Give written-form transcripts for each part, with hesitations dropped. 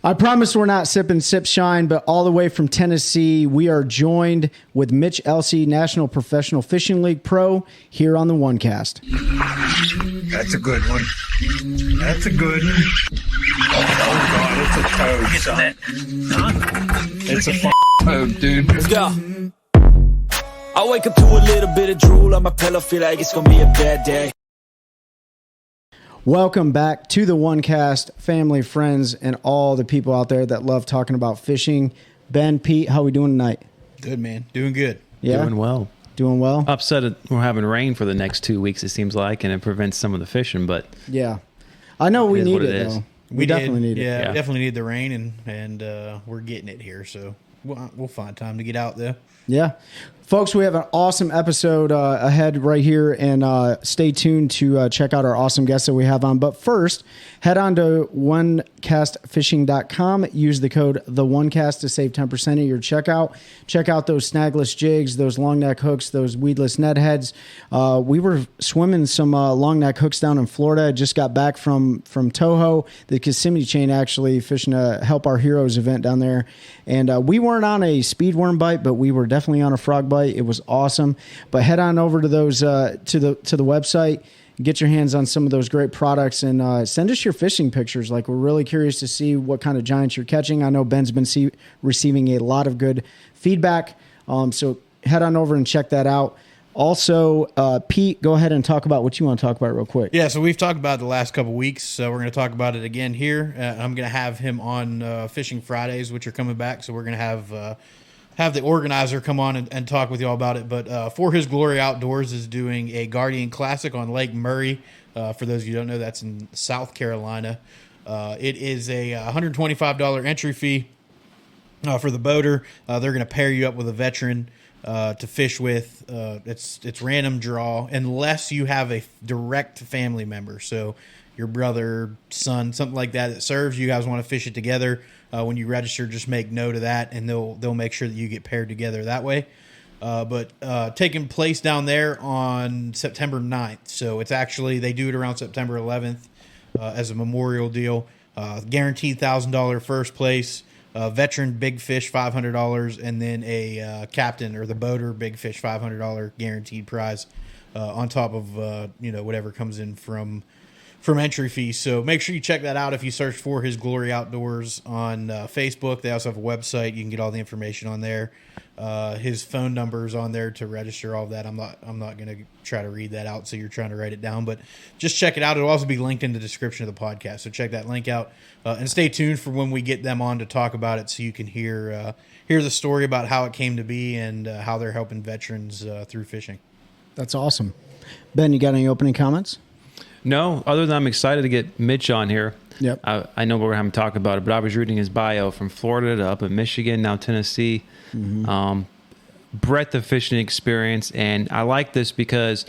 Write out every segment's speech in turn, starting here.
I promise we're not sipping sip shine, but all the way from Tennessee, we are joined with Mitch Elsey, National Professional Fishing League Pro, here on the OneCast. That's a good one. That's a good one. Oh, God, it's a toad, son. Huh? It's a toad, dude. Let's go. I wake up to a little bit of drool on my pillow, feel like it's gonna be a bad day. Welcome back to the OneCast, family, friends, and all the people out there that love talking about fishing. Ben, Pete, how we doing tonight? Good, man. Doing good. Yeah? Doing well. Doing well? Upset we're having rain for the next 2 weeks, it seems like, and it prevents some of the fishing, but... Yeah. I know we need it, though. though. We definitely need it. Yeah, we definitely need the rain, and we're getting it here, so we'll find time to get out there. Yeah. Folks, we have an awesome episode ahead right here, and stay tuned to check out our awesome guests that we have on. But first, head on to OneCastFishing.com. Use the code TheOneCast to save 10% of your checkout. Check out those snagless jigs, those long neck hooks, those weedless net heads. We were swimming some long neck hooks down in Florida. Just got back from Toho, the Kissimmee chain, actually fishing a Help Our Heroes event down there. And we weren't on a speed worm bite, but we were definitely on a frog bite. It was awesome. But head on over to those to the website, get your hands on some of those great products, and send us your fishing pictures. Like, we're really curious to see what kind of giants you're catching. I know Ben's been receiving a lot of good feedback. So head on over and check that out. Also, Pete, go ahead and talk about what you want to talk about real quick. Yeah, so we've talked about it the last couple of weeks, so we're going to talk about it again here. I'm going to have him on Fishing Fridays, which are coming back, so we're going to have the organizer come on and talk with you all about it. But For His Glory Outdoors is doing a Guardian Classic on Lake Murray. For those of you who don't know, that's in South Carolina. It is a $125 entry fee for the boater. They're going to pair you up with a veteran to fish with. It's random draw unless you have a direct family member. So your brother, son, something like that serves. You guys want to fish it together. When you register, just make note of that, and they'll make sure that you get paired together that way. But taking place down there on September 9th. So it's actually, they do it around September 11th as a memorial deal. Guaranteed $1,000 first place. Veteran big fish $500, and then a captain or the boater big fish $500 guaranteed prize on top of whatever comes in from entry fees. So make sure you check that out if you search For His Glory Outdoors on Facebook. They also have a website. You can get all the information on there. His phone number is on there to register all of that. I'm not going to try to read that out, so you're trying to write it down, but just check it out. It'll also be linked in the description of the podcast, so check that link out, and stay tuned for when we get them on to talk about it, so you can hear the story about how it came to be and how they're helping veterans through fishing. That's awesome. Ben, you got any opening comments? No, other than I'm excited to get Mitch on here. Yep. I know we're having to talk about it, but I was reading his bio from Florida to up in Michigan, now Tennessee. Mm-hmm. Breadth of fishing experience, and I like this because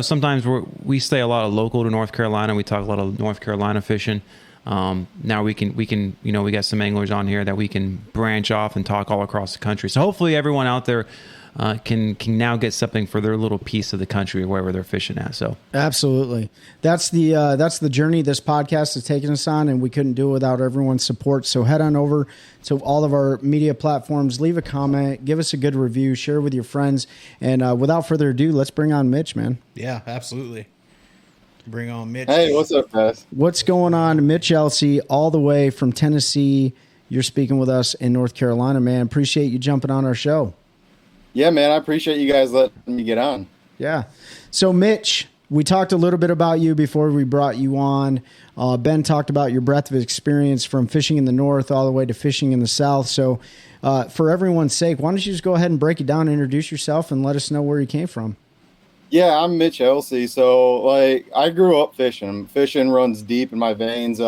sometimes we stay a lot of local to North Carolina. We talk a lot of North Carolina fishing. Now we can we got some anglers on here that we can branch off and talk all across the country. So hopefully everyone out there can now get something for their little piece of the country wherever they're fishing at. So absolutely, that's the journey this podcast has taken us on, and we couldn't do it without everyone's support. So head on over to all of our media platforms, leave a comment, give us a good review, share with your friends, and without further ado, let's bring on Mitch, man. Yeah, absolutely. Bring on Mitch. Hey, what's up, guys? What's going on? Mitch Elsey, all the way from Tennessee. You're speaking with us in North Carolina, man. Appreciate you jumping on our show. Yeah, man, I appreciate you guys letting me get on. Yeah. So, Mitch, we talked a little bit about you before we brought you on. Ben talked about your breadth of experience from fishing in the north all the way to fishing in the south. So, for everyone's sake, why don't you just go ahead and break it down, introduce yourself, and let us know where you came from. Yeah, I'm Mitch Elsey. So, I grew up fishing. Fishing runs deep in my veins.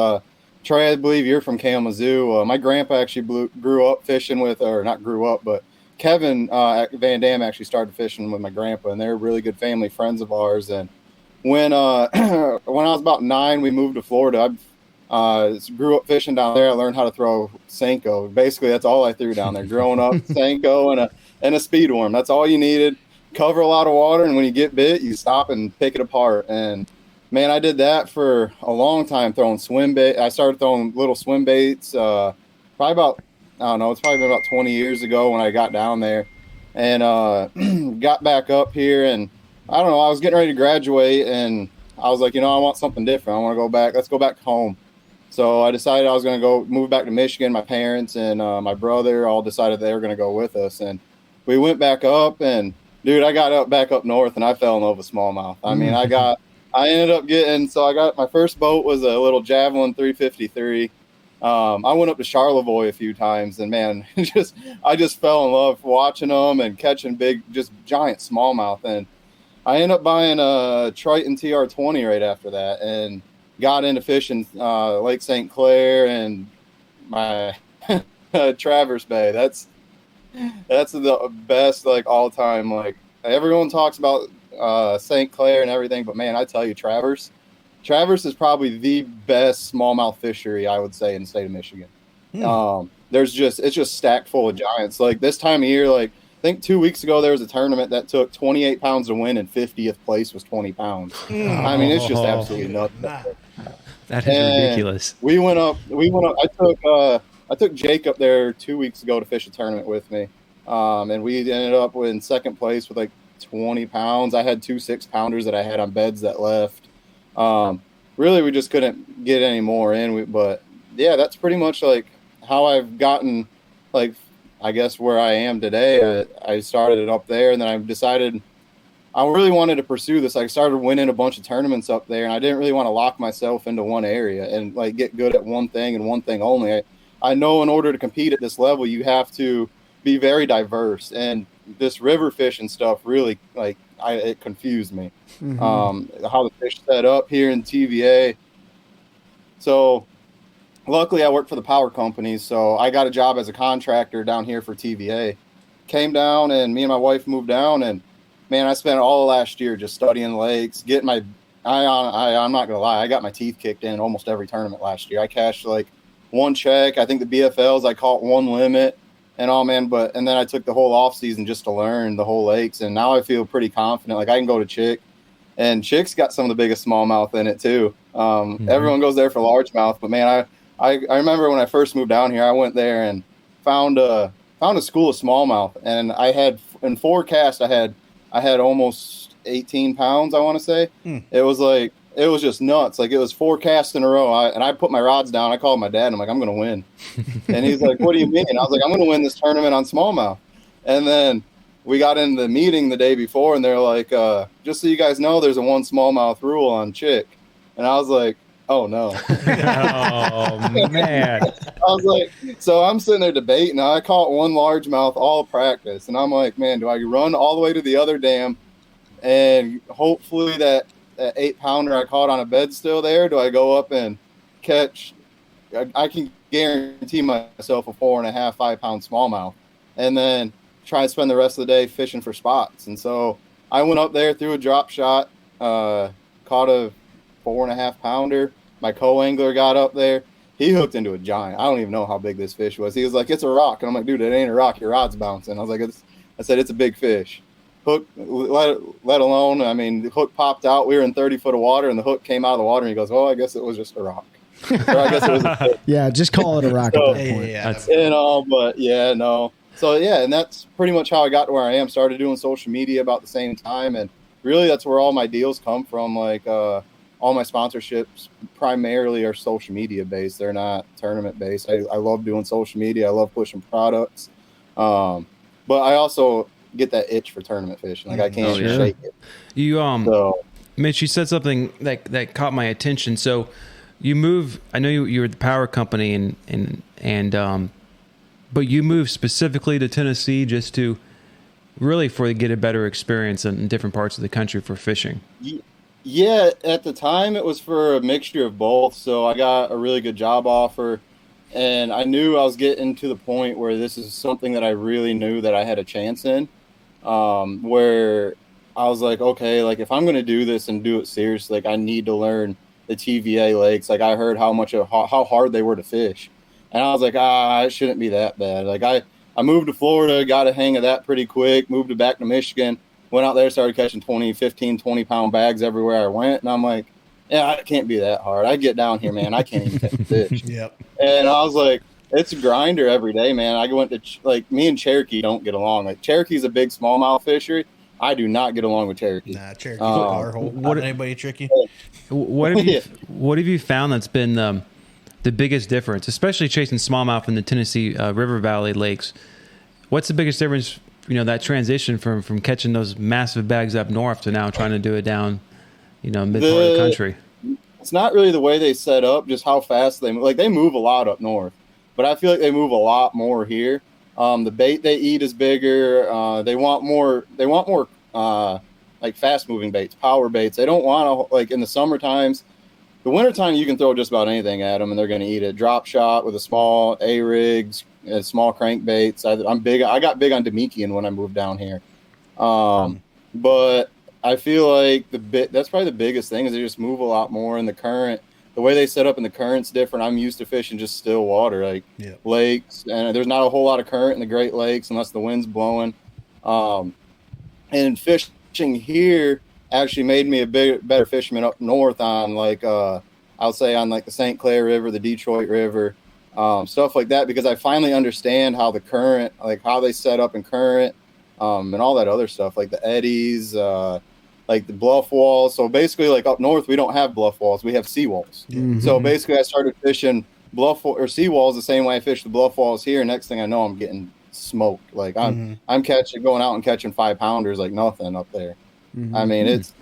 Trey, I believe you're from Kalamazoo. My grandpa actually grew up fishing with, or not grew up, but Kevin Van Dam actually started fishing with my grandpa, and they're really good family friends of ours. And when I was about 9, we moved to Florida. I grew up fishing down there. I learned how to throw Senko. Basically, that's all I threw down there. Growing up, Senko and a speed worm. That's all you needed. Cover a lot of water, and when you get bit, you stop and pick it apart. And man, I did that for a long time, throwing swim bait. I started throwing little swim baits, probably about, I don't know, it's probably been about 20 years ago when I got down there and got back up here. And I don't know, I was getting ready to graduate and I was like, I want something different. I want to go back. Let's go back home. So I decided I was going to go move back to Michigan. My parents and my brother all decided they were going to go with us. And we went back up and, dude, I got back up north and I fell in love with smallmouth. I mean, I ended up I got my first boat was a little Javelin 353. I went up to Charlevoix a few times and man, I just fell in love watching them and catching big, just giant smallmouth. And I ended up buying a Triton TR20 right after that and got into fishing Lake St. Clair and my Traverse Bay. That's the best, like, all time. Like, everyone talks about St. Clair and everything, but man, I tell you, Traverse is probably the best smallmouth fishery, I would say, in the state of Michigan. It's just stacked full of giants. Like this time of year, like I think 2 weeks ago there was a tournament that took 28 pounds to win and 50th place was 20 pounds. I mean, it's just absolutely nuts. That is ridiculous. We went up. I took Jake up there 2 weeks ago to fish a tournament with me, and we ended up in second place with like 20 pounds. I had 2 6-pounders that I had on beds that left. Really, we just couldn't get any more in. But yeah, that's pretty much like how I've gotten, like, I guess where I am today. I started it up there, and then I decided I really wanted to pursue this. I started winning a bunch of tournaments up there, and I didn't really want to lock myself into one area and like get good at one thing and one thing only. I know in order to compete at this level, you have to be very diverse, and this river fishing stuff really, like, it confused me. How the fish set up here in TVA. So luckily I work for the power companies, so I got a job as a contractor down here for TVA. Came down, and me and my wife moved down, and man, I spent all last year just studying lakes, getting my I'm not gonna lie, I got my teeth kicked in almost every tournament last year. I cashed like one check. I think the BFLs I caught one limit and all, man. And then I took the whole off season just to learn the whole lakes, and now I feel pretty confident. Like I can go to Chick, and Chick's got some of the biggest smallmouth in it too. Everyone goes there for largemouth, but man, I remember when I first moved down here, I went there and found a school of smallmouth, and I had in 4 casts I had almost 18 pounds, I want to say. It was just nuts. Like, it was 4 casts in a row. I put my rods down. I called my dad. I'm like, I'm going to win. And he's like, what do you mean? I was like, I'm going to win this tournament on smallmouth. And then we got into the meeting the day before, and they're like, just so you guys know, there's a 1 smallmouth rule on Chick. And I was like, oh, no. Oh, man. I was like, so I'm sitting there debating. I caught 1 largemouth all practice. And I'm like, man, do I run all the way to the other dam and hopefully that 8-pounder I caught on a bed still there? Do I go up and catch? I can guarantee myself a 4.5, 5-pound smallmouth, and then try and spend the rest of the day fishing for spots. And so I went up there, threw a drop shot, caught a 4.5-pounder. My co-angler got up there. He hooked into a giant. I don't even know how big this fish was. He was like, it's a rock. And I'm like, dude, it ain't a rock. Your rod's bouncing. I was like, I said, it's a big fish. Hook, let alone, I mean, the hook popped out. We were in 30 foot of water, and the hook came out of the water, and he goes, oh, I guess it was just a rock. Or I guess it was a fish. Yeah, just call it a rock at that point. Yeah. So, yeah, and that's pretty much how I got to where I am. Started doing social media about the same time, and really that's where all my deals come from. Like, all my sponsorships primarily are social media based. They're not tournament based. I love doing social media. I love pushing products. But I also get that itch for tournament fishing. Like, I can't shake it. Mitch, you said something that caught my attention. So you move, I know you were at the power company and but you moved specifically to Tennessee just to really get a better experience in different parts of the country for fishing. Yeah, at the time it was for a mixture of both. So I got a really good job offer, and I knew I was getting to the point where this is something that I really knew that I had a chance in, where I was like, okay, like if I'm going to do this and do it seriously, like I need to learn the TVA lakes. Like I heard how hard they were to fish, and I was like, it shouldn't be that bad. Like I moved to Florida, got a hang of that pretty quick, moved back to Michigan. Went out there, started catching 20-pound bags everywhere I went. And I'm like, yeah, it can't be that hard. I get down here, man. I can't even catch fish. Yep. And I was like, it's a grinder every day, man. I went to like me and Cherokee don't get along. Like Cherokee's a big smallmouth fishery. I do not get along with Cherokee. Nah, Cherokee's a power hole. Not anybody tricky. What have you found that's been the biggest difference, especially chasing smallmouth in the Tennessee River Valley lakes? What's the biggest difference? You know, that transition from catching those massive bags up north to now trying to do it down, you know, mid part of the country. It's not really the way they set up, just how fast they move. Like they move a lot up north, but I feel like they move a lot more here. The bait they eat is bigger. They want more. They want more like fast moving baits, power baits. They don't want to, like in the summer times. The wintertime, you can throw just about anything at them, and they're going to eat it. Drop shot with a small A-rigs, small crankbaits. I'm big. I got big on Demikian when I moved down here. But I feel like that's probably the biggest thing is they just move a lot more in the current. The way they set up in the current's different. I'm used to fishing just still water, like lakes, and there's not a whole lot of current in the Great Lakes unless the wind's blowing. And fishing here actually made me a better fisherman up north on like I'll say on like the St. Clair River, the Detroit River, stuff like that, because I finally understand how the current, like how they set up in current, and all that other stuff, like the eddies, like the bluff walls. So basically, like up north, we don't have bluff walls, we have seawalls. Mm-hmm. So basically, I started fishing bluff or seawalls the same way I fish the bluff walls here. Next thing I know, I'm getting smoked. Like I'm going out and catching 5-pounders like nothing up there. Mm-hmm. I mean, it's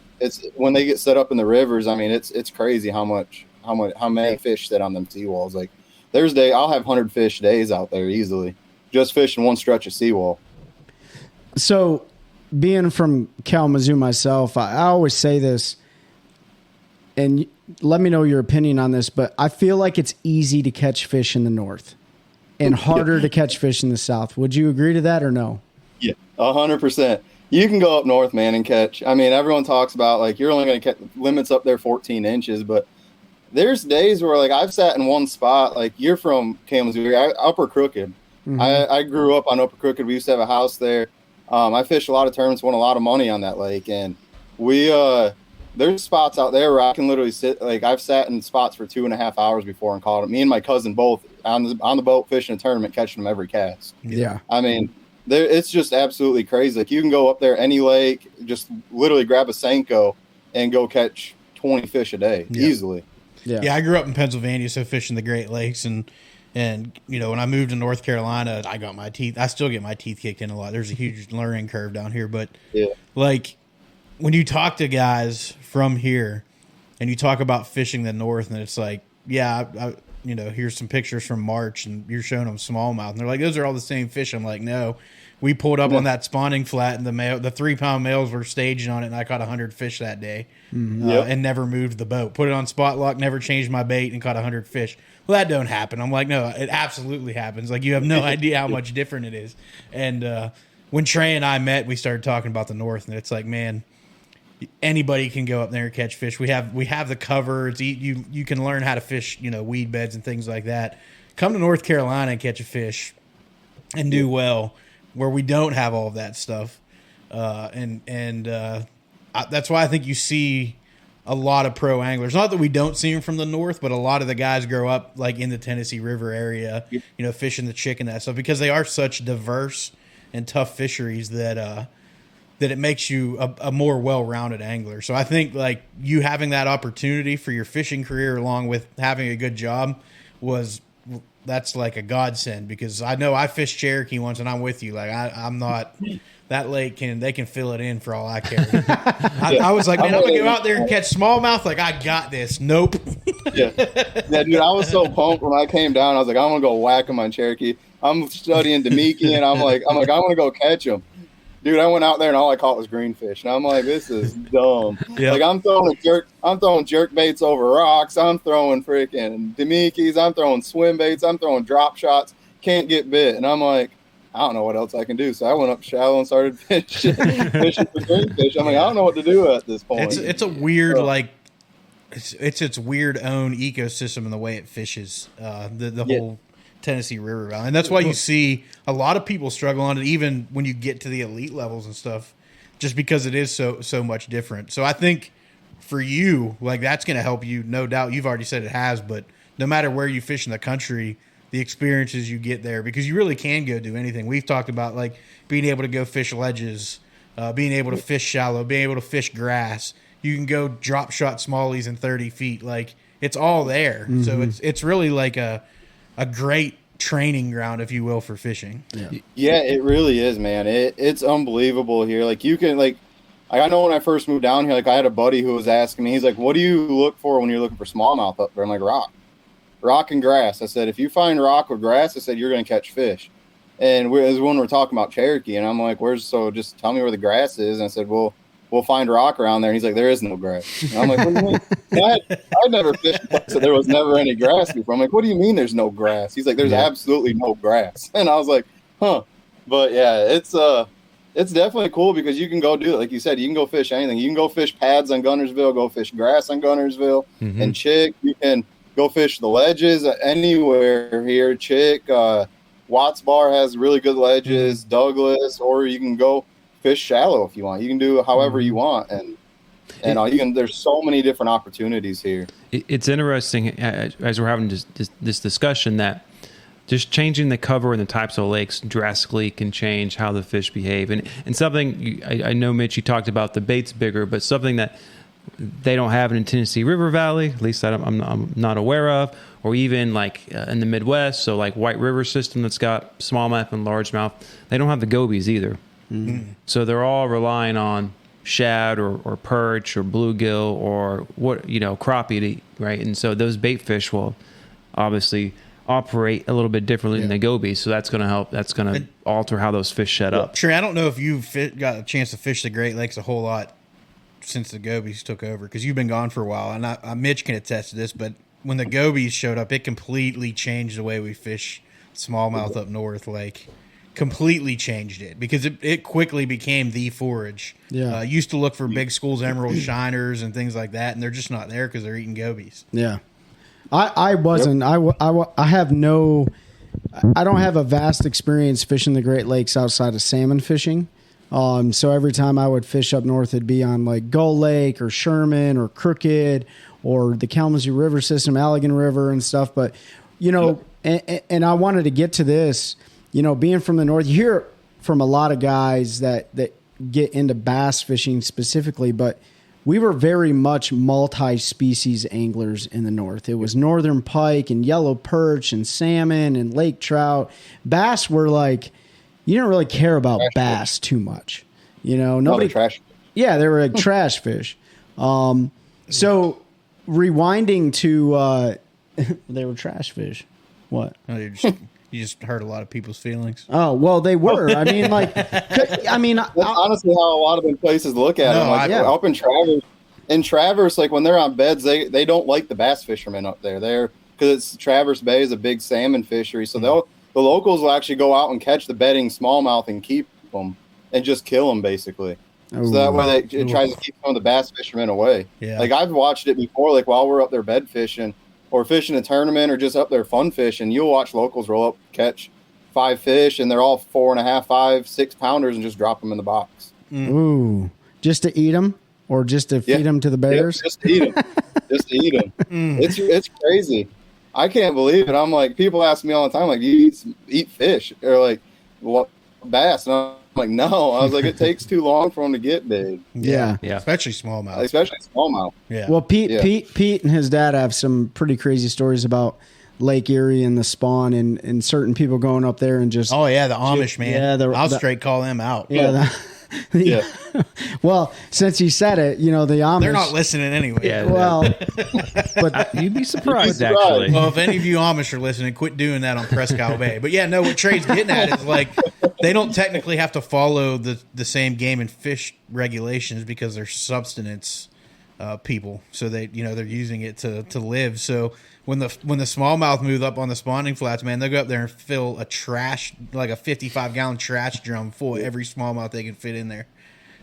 when they get set up in the rivers. I mean, it's crazy how many fish sit on them seawalls. Like there's I'll have 100 fish days out there easily, just fishing one stretch of seawall. So, being from Kalamazoo myself, I always say this, and let me know your opinion on this, but I feel like it's easy to catch fish in the north and harder to catch fish in the south. Would you agree to that or no? Yeah, 100%. You can go up north, man, and catch. I mean, everyone talks about, like, you're only going to catch limits up there 14 inches, but there's days where, like, I've sat in one spot. Like, you're from Kalamazoo, Upper Crooked. Mm-hmm. I grew up on Upper Crooked. We used to have a house there. I fished a lot of tournaments, won a lot of money on that lake, and there's spots out there where I can literally sit. Like I've sat in spots for 2.5 hours before and caught it. Me and my cousin both on the boat fishing a tournament, catching them every cast. Yeah, I mean, it's just absolutely crazy. Like you can go up there any lake, just literally grab a Senko and go catch 20 fish a day easily. Yeah, I grew up in Pennsylvania, so fishing the Great Lakes and you know, when I moved to North Carolina, I still get my teeth kicked in a lot. There's a huge learning curve down here, but like when you talk to guys from here and you talk about fishing the north, and it's like, I you know, here's some pictures from March and you're showing them smallmouth, and they're like, those are all the same fish. I'm like, no, we pulled up on that spawning flat, and the 3-pound males were staging on it, and I caught 100 fish that day. And never moved the boat. Put it on spot lock, never changed my bait, and caught 100 fish. Well, that don't happen. I'm like, no, it absolutely happens. Like, you have no idea how much different it is. And when Trey and I met, we started talking about the north, and it's like, man, anybody can go up there and catch fish. We have the cover. You can learn how to fish, you know, weed beds and things like that. Come to North Carolina and catch a fish and do well, where we don't have all of that stuff. That's why I think you see a lot of pro anglers. Not that we don't see them from the north, but a lot of the guys grow up like in the Tennessee River area, you know, fishing the chick and that stuff, because they are such diverse and tough fisheries that it makes you a more well-rounded angler. So I think like you having that opportunity for your fishing career along with having a good job that's like a godsend, because I know I fished Cherokee once, and I'm with you. Like I'm not. That lake they can fill it in for all I care. I was like, man, I'm gonna go out there and catch smallmouth. Like I got this. Nope. yeah, dude. I was so pumped when I came down. I was like, I'm gonna go whack him on Cherokee. I'm studying Demiki, and I'm gonna go catch him. Dude, I went out there and all I caught was greenfish, and I'm like, this is dumb. Like I'm throwing jerk baits over rocks. I'm throwing freaking Demikis. I'm throwing swim baits. I'm throwing drop shots. Can't get bit, and I'm like, I don't know what else I can do. So I went up shallow and started fishing for greenfish. I'm like, I don't know what to do at this point. It's a weird it's its weird own ecosystem in the way it fishes the whole Tennessee River Valley, and that's why you see a lot of people struggle on it, even when you get to the elite levels and stuff, just because it is so much different. So I think for you, like that's going to help you, no doubt. You've already said it has, but no matter where you fish in the country, the experiences you get there, because you really can go do anything. We've talked about like being able to go fish ledges, being able to fish shallow, being able to fish grass. You can go drop shot smallies in 30 feet. Like, it's all there. Mm-hmm. So it's really like a great training ground, if you will, for fishing. Yeah, it really is, man. It's unbelievable here. Like, you can, like, I know when I first moved down here, like, I had a buddy who was asking me, he's like, what do you look for when you're looking for smallmouth up there? I'm like, rock and grass. I said, if you find rock or grass, I said, you're going to catch fish. And as when we're talking about Cherokee, and I'm like, just tell me where the grass is. And I said, well, we'll find rock around there. And he's like, there is no grass. And I'm like, what do you mean? I'd never fished, so there was never any grass before. I'm like, what do you mean there's no grass? He's like, there's absolutely no grass. And I was like, huh. But yeah, it's definitely cool because you can go do it. Like you said, you can go fish anything. You can go fish pads on Guntersville, go fish grass on Guntersville, and Chick. You can go fish the ledges anywhere here. Chick, Watts Bar has really good ledges, Douglas, or you can go fish shallow if you want. You can do however you want, and you can. There's so many different opportunities here. It's interesting as we're having this discussion that just changing the cover and the types of lakes drastically can change how the fish behave. And something I know, Mitch, you talked about the bait's bigger, but something that they don't have in Tennessee River Valley, at least I'm not aware of, or even like in the Midwest, so like White River system that's got smallmouth and largemouth, they don't have the gobies either. Mm-hmm. So they're all relying on shad or perch or bluegill or crappie to eat, right? And so those bait fish will obviously operate a little bit differently than the gobies, so that's going to help. That's going to alter how those fish set up. Trey, I don't know if you've got a chance to fish the Great Lakes a whole lot since the gobies took over, because you've been gone for a while, and Mitch can attest to this, but when the gobies showed up, it completely changed the way we fish smallmouth up north. Like, completely changed it, because it quickly became the forage. Used to look for big schools, emerald shiners and things like that, and they're just not there because they're eating gobies. I wasn't. I don't have a vast experience fishing the Great Lakes outside of salmon fishing. So every time I would fish up north, it'd be on like Gull Lake or Sherman or Crooked or the Kalamazoo River system, Allegan River and stuff. But, and I wanted to get to this, being from the north, you hear from a lot of guys that get into bass fishing specifically, but we were very much multi-species anglers in the north. It was northern pike and yellow perch and salmon and lake trout. Bass were like, you didn't really care about bass too much. Nobody. Trash. Yeah, they were like trash fish. So rewinding to, they were trash fish. What? Oh, you just hurt a lot of people's feelings. Oh, well, they were. I mean, like, that's honestly how a lot of them places look at them. Like, up in Traverse, like when they're on beds, they don't like the bass fishermen up there. Because Traverse Bay is a big salmon fishery, so the locals will actually go out and catch the bedding smallmouth and keep them and just kill them, basically. So that way it tries to keep some of the bass fishermen away. Yeah. Like, I've watched it before, like while we're up there bed fishing or fishing a tournament or just up there fun fishing, you'll watch locals roll up, catch 5 fish, and they're all 4.5, 5, 6 pounders and just drop them in the box. Ooh. Just to eat them or just to feed them to the bears? Just to eat them. Just to eat them. It's crazy. I can't believe it. I'm like, people ask me all the time, like, do you eat fish? Or like, what, bass? And I'm like, no. I was like, it takes too long for them to get big. Yeah. Especially smallmouth. Yeah. Well, Pete and his dad have some pretty crazy stories about Lake Erie and the spawn and certain people going up there and just. Oh yeah, the Amish, man. Yeah, I'll straight call them out. Yeah. Well, since you said it, the Amish. They're not listening anyway. Yeah. Well, but you'd be surprised, actually. Well, if any of you Amish are listening, quit doing that on Presque Isle Bay. But yeah, no, what Trey's getting at is like they don't technically have to follow the same game and fish regulations because they're subsistence people. So they're using it to live. So when the smallmouth move up on the spawning flats, man, they'll go up there and fill a 55-gallon trash drum full of every smallmouth they can fit in there.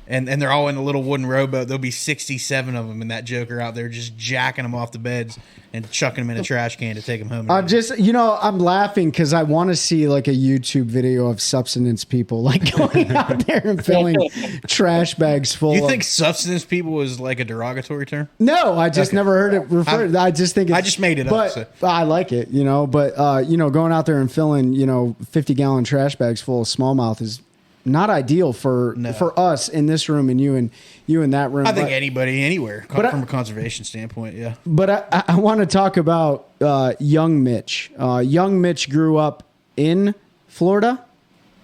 and they're all in a little wooden rowboat. There'll be 67 of them in that joker out there, just jacking them off the beds and chucking them in a trash can to take them home. I'm laughing because I want to see like a YouTube video of subsistence people like going out there and filling trash bags full. You think subsistence people is like a derogatory term? No, I just never heard it referred. I just think I just made it up. So. I like it, But going out there and filling 50-gallon trash bags full of smallmouth is not ideal for us in this room and you in that room. I think anybody anywhere from a conservation standpoint, yeah. But I want to talk about young Mitch. Young Mitch grew up in Florida.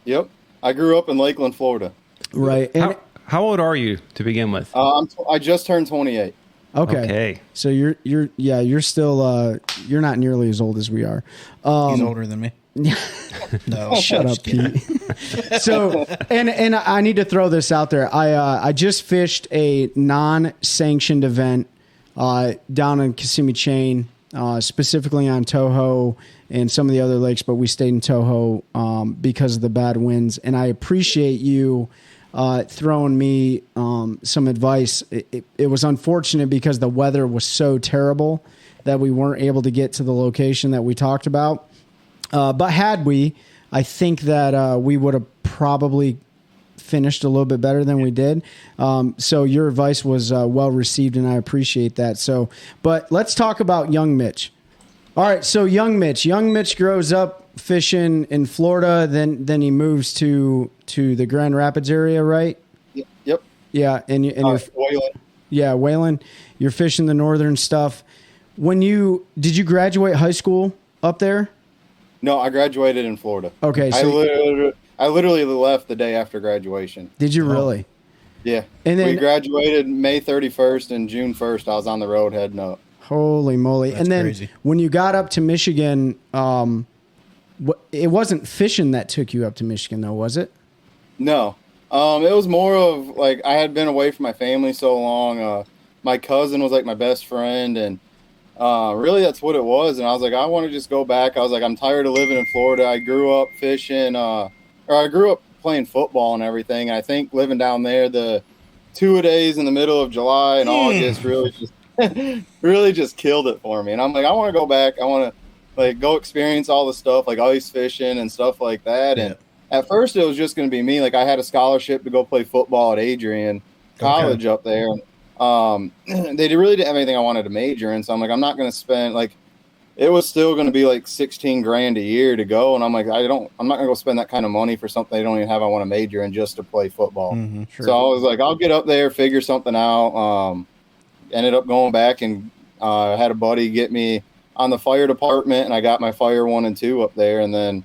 Yep, I grew up in Lakeland, Florida. Right. And how old are you to begin with? I just turned 28. Okay. So you're still you're not nearly as old as we are. He's older than me. No, shut up, Pete. So, and I need to throw this out there. I just fished a non-sanctioned event down in Kissimmee Chain, specifically on Toho and some of the other lakes, but we stayed in Toho because of the bad winds. And I appreciate you throwing me some advice. It was unfortunate because the weather was so terrible that we weren't able to get to the location that we talked about. But had we, I think that we would have probably finished a little bit better than we did. So your advice was well received, and I appreciate that. So, but let's talk about young Mitch. All right, so young Mitch grows up fishing in Florida, then he moves to the Grand Rapids area, right? Yep. Yeah, and you're Wayland. Yeah, Wayland. You're fishing the northern stuff. Did you graduate high school up there? No, I graduated in Florida. Okay, so I literally left the day after graduation. Did you really? Yeah. And then we graduated May 31st, and June 1st I was on the road heading up. Holy moly. That's and then crazy. When you got up to Michigan, it wasn't fishing that took you up to Michigan though, was it? No. It was more of like I had been away from my family so long. My cousin was like my best friend, and really that's what it was. And I was like, I want to just go back. I was like, I'm tired of living in Florida. I grew up fishing, or I grew up playing football and everything. And I think living down there, the 2-a-days in the middle of July and August really just killed it for me. And I'm like, I want to go back. I want to like go experience all the stuff like ice fishing and stuff like that. And at first it was just going to be me. Like I had a scholarship to go play football at Adrian College up there. They really didn't have anything I wanted to major in. So I'm like, I'm not going to spend like, it was still going to be like $16,000 a year to go. And I'm like, I'm not going to go spend that kind of money for something they don't even have I want to major in just to play football. Mm-hmm, sure. So I was like, I'll get up there, figure something out. Ended up going back and had a buddy get me on the fire department, and I got my fire 1 and 2 up there. And then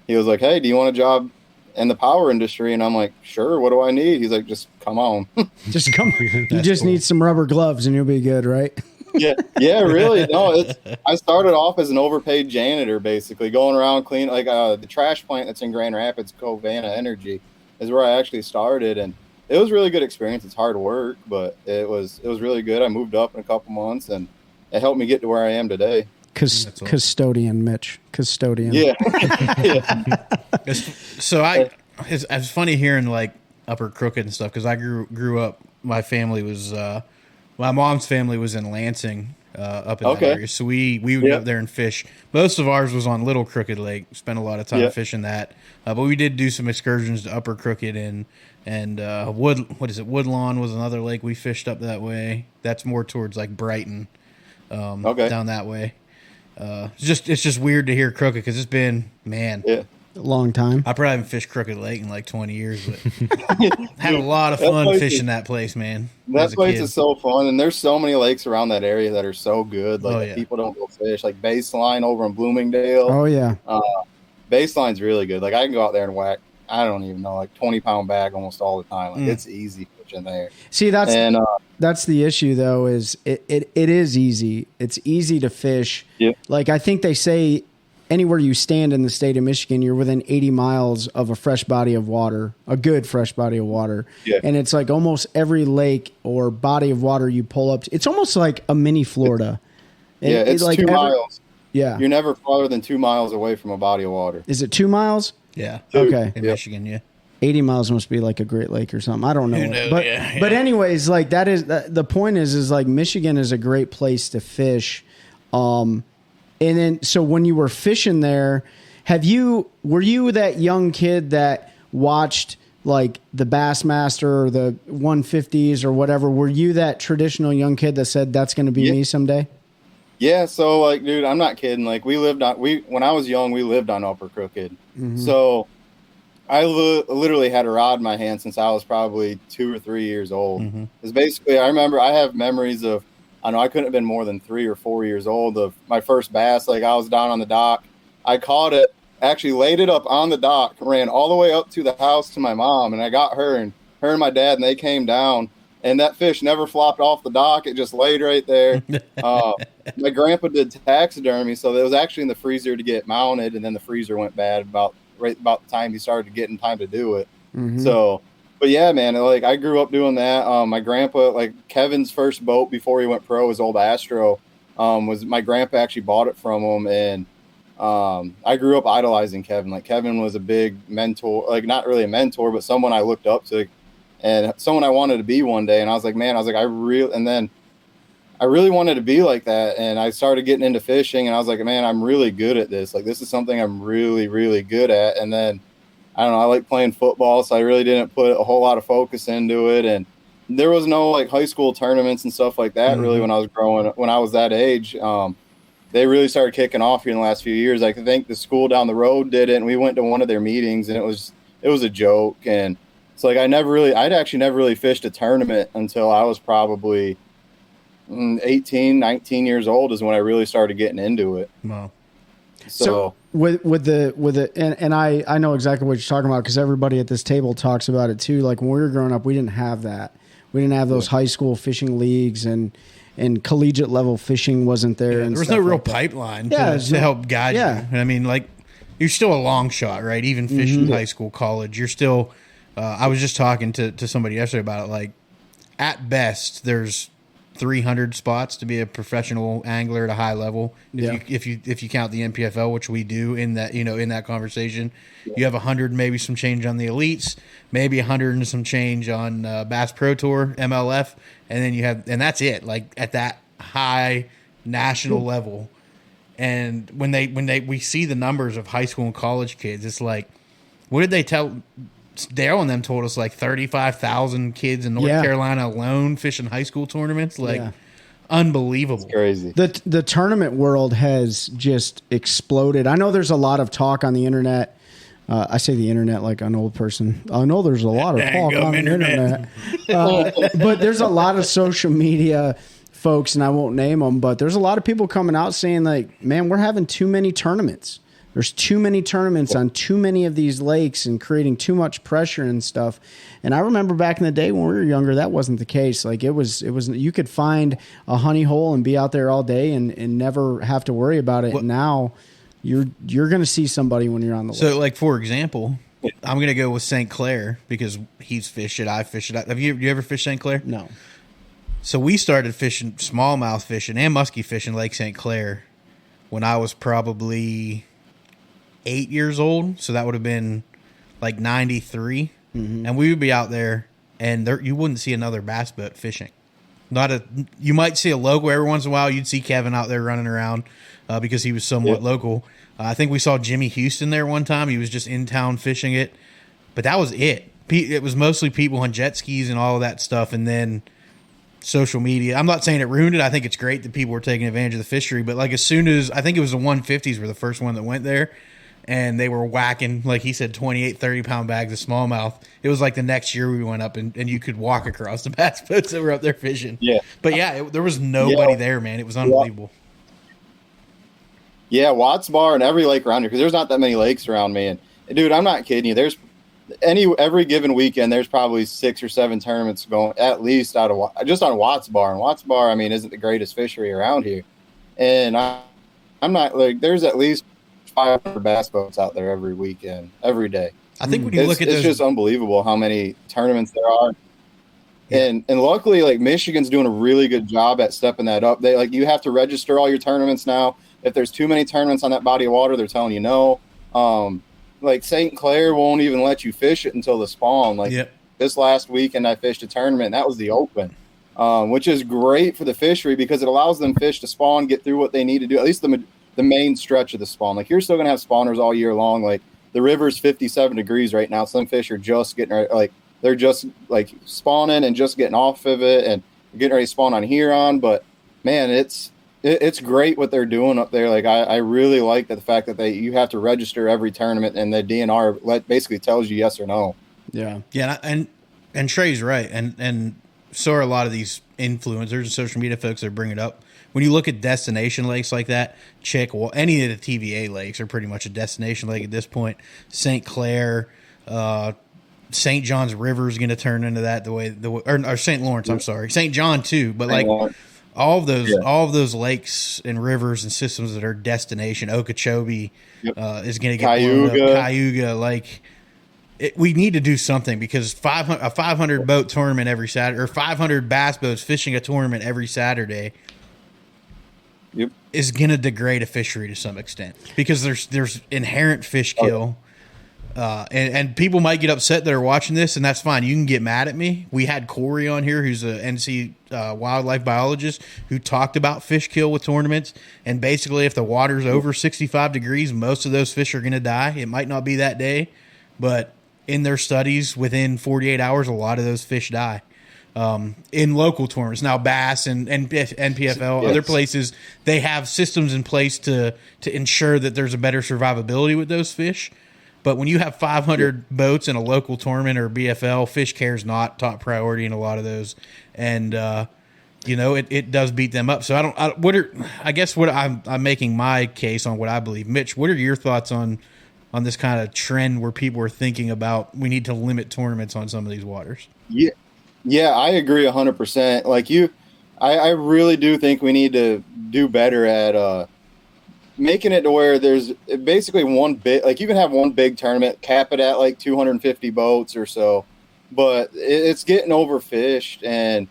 he was like, hey, do you want a job in the power industry? And I'm like, sure, what do I need? He's like, just come on. Just come. You just need some rubber gloves and you'll be good, right? Yeah, really. No, I started off as an overpaid janitor, basically going around clean like the trash plant that's in Grand Rapids, Covana Energy, is where I actually started, and it was a really good experience. It's hard work, but it was really good. I moved up in a couple months, and it helped me get to where I am today. Custodian, Mitch. Custodian. Yeah. So it's funny hearing like Upper Crooked and stuff because I grew up. My family was my mom's family was in Lansing up in that area, so we would go up there and fish. Most of ours was on Little Crooked Lake. Spent a lot of time fishing that, but we did do some excursions to Upper Crooked and Woodlawn was another lake we fished up that way. That's more towards like Brighton, down that way. It's just weird to hear Crooked because it's been a long time. I probably haven't fished Crooked Lake in like 20 years, but had a lot of fun fishing that place, man. That place is so fun, and there's so many lakes around that area that are so good. Like people don't go fish, like Baseline over in Bloomingdale. Oh yeah, Baseline's really good. Like I can go out there and whack, I don't even know, like 20-pound bag almost all the time. Like it's easy fishing there. See, that's the issue though. Is it is easy. It's easy to fish. Yeah. Like I think they say anywhere you stand in the state of Michigan, you're within 80 miles of a fresh body of water, a good fresh body of water. Yeah. And it's like almost every lake or body of water you pull up to, it's almost like a mini Florida. It's like 2 miles. Yeah. You're never farther than 2 miles away from a body of water. Is it 2 miles? Yeah. Okay. In Michigan, yeah. 80 miles must be like a Great Lake or something. I don't know. Who knows? But anyways, like that is the point is like Michigan is a great place to fish. And then, so when you were fishing there, were you that young kid that watched like the Bassmaster or the 150s or whatever? Were you that traditional young kid that said that's going to be me someday? Yeah. So like, dude, I'm not kidding. Like when I was young, we lived on Upper Crooked. So I literally had a rod in my hand since I was probably 2 or 3 years old. Because basically, I remember I have memories of, I couldn't have been more than 3 or 4 years old, of my first bass. Like I was down on the dock. I caught it, actually laid it up on the dock, ran all the way up to the house to my mom, and I got her and my dad, and they came down. And that fish never flopped off the dock. It just laid right there. My grandpa did taxidermy, so it was actually in the freezer to get mounted, and then the freezer went bad about the time he started getting time to do it. So, but yeah, man, like I grew up doing that. My grandpa, like Kevin's first boat before he went pro, his old Astro, was my grandpa actually bought it from him, and I grew up idolizing Kevin. Like Kevin was a big mentor, like not really a mentor, but someone I looked up to, and someone I wanted to be one day. And I was like, man, I really wanted to be like that. And I started getting into fishing, and I was like, man, I'm really good at this. Like, this is something I'm really, really good at. And then, I don't know, I like playing football, so I really didn't put a whole lot of focus into it. And there was no like high school tournaments and stuff like that really when I was that age. They really started kicking off here in the last few years. I think the school down the road did it, and we went to one of their meetings, and it was a joke. And it's like I'd actually never really fished a tournament until I was probably 18, 19 years old is when I really started getting into it. Wow. So with the and I know exactly what you're talking about, because everybody at this table talks about it too. Like when we were growing up, we didn't have that. We didn't have those high school fishing leagues, and collegiate level fishing wasn't there. Yeah, and there was no real like pipeline to help guide you. I mean, like you're still a long shot, right? Even fishing high school, college, you're still. I was just talking to somebody yesterday about it. Like, at best, there's 300 spots to be a professional angler at a high level. If you count the NPFL, which we do in that conversation, you have 100, maybe some change on the elites, maybe 100 and some change on Bass Pro Tour, MLF, and then and that's it. Like at that high national level. And when we see the numbers of high school and college kids, it's like, what did they tell? Dale and them told us like 35,000 kids in North Carolina alone fishing high school tournaments. Like, unbelievable. It's crazy. The tournament world has just exploded. I know there's a lot of talk on the internet. I say the internet like an old person. I know there's a lot of talk on the internet. But there's a lot of social media folks, and I won't name them, but there's a lot of people coming out saying like, man, we're having too many tournaments. There's too many tournaments on too many of these lakes and creating too much pressure and stuff. And I remember back in the day when we were younger, that wasn't the case. Like it was you could find a honey hole and be out there all day and never have to worry about it. Well, now you're going to see somebody when you're on the lake. So like, for example, I'm going to go with St. Clair because he's fished it. I fished it. Have you ever fished St. Clair? No. So we started fishing smallmouth fishing and muskie fishing Lake St. Clair when I was probably 8 years old, so that would have been like 93, and we would be out there, and you wouldn't see another bass boat fishing. You might see a local every once in a while. You'd see Kevin out there running around because he was somewhat local. I think we saw Jimmy Houston there one time. He was just in town fishing it, but that was it. It was mostly people on jet skis and all of that stuff, and then social media. I'm not saying it ruined it. I think it's great that people were taking advantage of the fishery, but like as soon as I think it was the 150s were the first one that went there. And they were whacking, like he said, 28, 30-pound bags of smallmouth. It was like the next year we went up, and you could walk across the bass boats that were up there fishing. Yeah. But, there was nobody there, man. It was unbelievable. Yeah, Watts Bar and every lake around here, because there's not that many lakes around me. And, dude, I'm not kidding you. There's every given weekend, there's probably 6 or 7 tournaments going, at least just on Watts Bar. And Watts Bar, I mean, isn't the greatest fishery around here. And I'm not, like, there's at least 500 bass boats out there every weekend, every day. I think when you look at it's just unbelievable how many tournaments there are. And luckily, like Michigan's doing a really good job at stepping that up. They you have to register all your tournaments now. If there's too many tournaments on that body of water, they're telling you no. like St. Clair won't even let you fish it until the spawn. Like Yep. this last weekend, I fished a tournament, and that was the open, which is great for the fishery because it allows them fish to spawn, get through what they need to do, at least the main stretch of the spawn. Like you're still going to have spawners all year long. Like the river's 57 degrees right now. Some fish are just getting ready, like they're just like spawning and just getting off of it and getting ready to spawn on Huron. But man, it's great what they're doing up there. Like I really like the fact that you have to register every tournament and the DNR basically tells you yes or no. Yeah. Yeah, and Trey's right, and so are a lot of these influencers and social media folks that bring it up. When you look at destination lakes like that, any of the TVA lakes are pretty much a destination lake at this point. St. Clair, St. John's River is going to turn into that or St. Lawrence. I'm sorry, St. John too. But like all of those lakes and rivers and systems that are destination, Okeechobee is going to get Cayuga, like. We need to do something because a 500 boat tournament every Saturday or 500 bass boats fishing a tournament every Saturday is going to degrade a fishery to some extent because there's inherent fish kill. And people might get upset that are watching this, and that's fine. You can get mad at me. We had Corey on here, who's a NC wildlife biologist, who talked about fish kill with tournaments. And basically, if the water's over 65 degrees, most of those fish are going to die. It might not be that day, but in their studies, within 48 hours, a lot of those fish die in local tournaments. Now, Bass and NPFL, other places, they have systems in place to ensure that there's a better survivability with those fish. But when you have 500 boats in a local tournament or BFL, fish care is not top priority in a lot of those. And, it does beat them up. So I'm making my case on what I believe. Mitch, what are your thoughts on this kind of trend where people are thinking about we need to limit tournaments on some of these waters? Yeah, I agree 100%. Like I really do think we need to do better at making it to where there's basically one big, like you can have one big tournament, cap it at like 250 boats or so, but it's getting overfished, and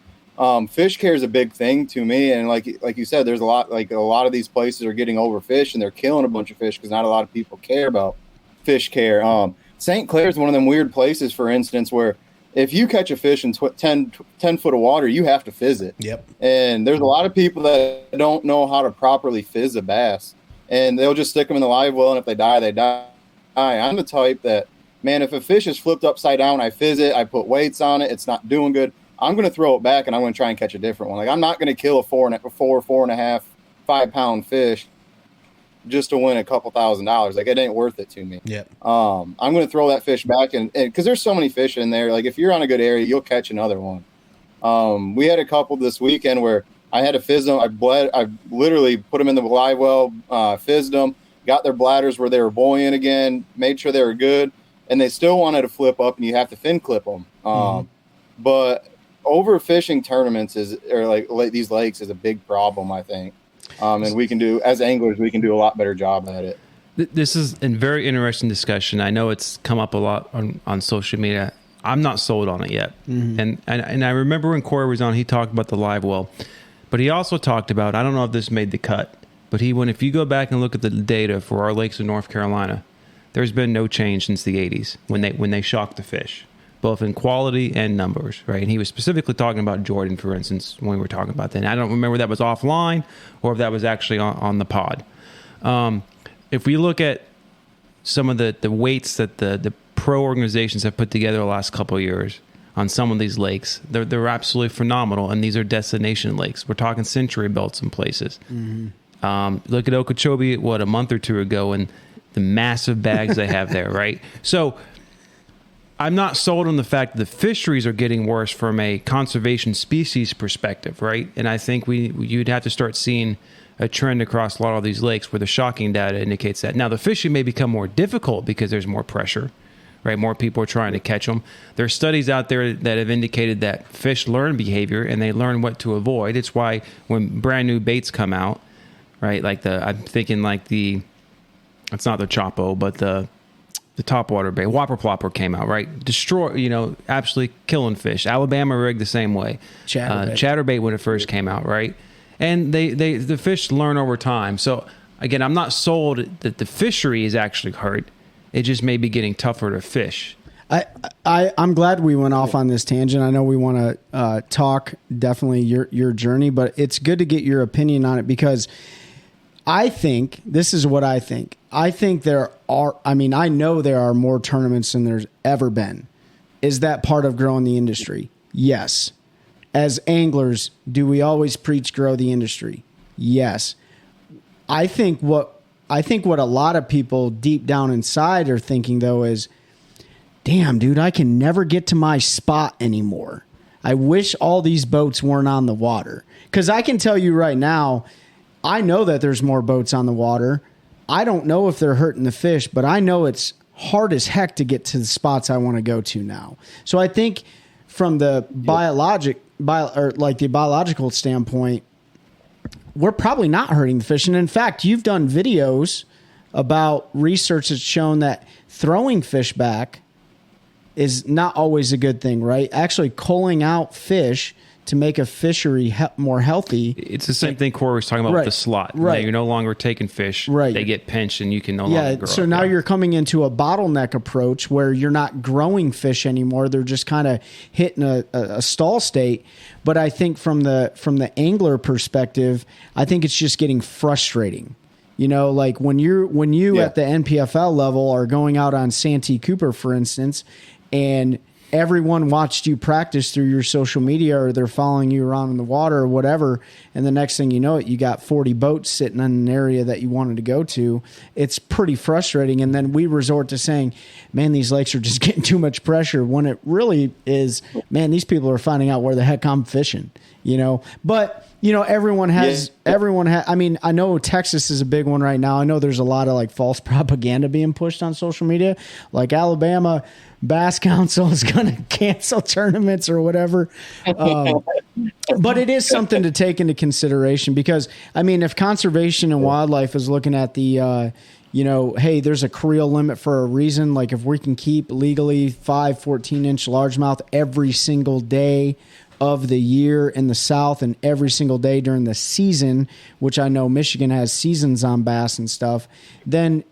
fish care is a big thing to me. And like you said, there's a lot of these places are getting overfished and they're killing a bunch of fish because not a lot of people care about fish care. St. Clair is one of them weird places, for instance, where if you catch a fish in 10 foot of water, you have to fizz it. Yep. And there's a lot of people that don't know how to properly fizz a bass, and they'll just stick them in the live well, and if they die, they die. I'm the type that, man, if a fish is flipped upside down, I fizz it, I put weights on it, it's not doing good, I'm going to throw it back, and I'm going to try and catch a different one. Like, I'm not going to kill a 4.5, 5 pound fish just to win a couple $1,000s. Like, it ain't worth it to me. Yep. I'm going to throw that fish back, and because there's so many fish in there, like if you're on a good area, you'll catch another one. We had a couple this weekend where I had to fizz them. I literally put them in the live well, fizzed them, got their bladders where they were buoyant again, made sure they were good, and they still wanted to flip up, and you have to fin clip them. But overfishing tournaments or these lakes is a big problem, I think. And we can do, as anglers, we can do a lot better job at it. This is a very interesting discussion. I know it's come up a lot on social media. I'm not sold on it yet. Mm-hmm. And I remember when Corey was on, he talked about the live well, but he also talked about, I don't know if this made the cut, but if you go back and look at the data for our lakes in North Carolina, there's been no change since the 80s when they shocked the fish, both in quality and numbers, right? And he was specifically talking about Jordan, for instance, when we were talking about that. And I don't remember if that was offline or if that was actually on the pod. If we look at some of the weights that the pro organizations have put together the last couple of years on some of these lakes, they're absolutely phenomenal. And these are destination lakes. We're talking century belts in places. Mm-hmm. Look at Okeechobee, a month or two ago, and the massive bags they have there, right? So I'm not sold on the fact that the fisheries are getting worse from a conservation species perspective, right? And I think you'd have to start seeing a trend across a lot of these lakes where the shocking data indicates that. Now, the fishing may become more difficult because there's more pressure, right? More people are trying to catch them. There's studies out there that have indicated that fish learn behavior and they learn what to avoid. It's why when brand new baits come out, right? I'm thinking it's not the Chapo, but the topwater bait, Whopper Plopper came out, right? Absolutely killing fish. Alabama rig the same way. Chatterbait when it first came out, right? And the fish learn over time. So again, I'm not sold that the fishery is actually hurt. it just may be getting tougher to fish. I'm glad we went off on this tangent. I know we want to talk definitely your journey, but it's good to get your opinion on it, because I think this is what I think. I think I know there are more tournaments than there's ever been. Is that part of growing the industry? Yes. As anglers, do we always preach grow the industry? Yes. I think what a lot of people deep down inside are thinking, though, is, damn, dude, I can never get to my spot anymore. I wish all these boats weren't on the water. Because I can tell you right now, I know that there's more boats on the water. I don't know if they're hurting the fish, but I know it's hard as heck to get to the spots I want to go to now. So I think from the biological standpoint, we're probably not hurting the fish. And in fact, you've done videos about research that's shown that throwing fish back is not always a good thing, right? Actually culling out fish to make a fishery more healthy. It's the same thing Corey was talking about with the slot. Right. You're no longer taking fish. Right. They get pinched and you can no longer grow. So now you're coming into a bottleneck approach where you're not growing fish anymore. They're just kind of hitting a stall state. But I think from the angler perspective, I think it's just getting frustrating. You know, like when you at the NPFL level are going out on Santee Cooper, for instance, and everyone watched you practice through your social media, or they're following you around in the water or whatever, and the next thing you know, you got 40 boats sitting in an area that you wanted to go to. It's pretty frustrating. And then we resort to saying, man, these lakes are just getting too much pressure, when it really is, man, these people are finding out where the heck I'm fishing, you know. But you know, everyone has, I mean, I know Texas is a big one right now. I know there's a lot of like false propaganda being pushed on social media, like Alabama Bass Council is going to cancel tournaments or whatever. But it is something to take into consideration, because I mean, if Conservation and Wildlife is looking at the, you know, hey, there's a creel limit for a reason. Like if we can keep legally 5 14-inch largemouth every single day of the year in the South, and every single day during the season, which I know Michigan has seasons on bass and stuff, then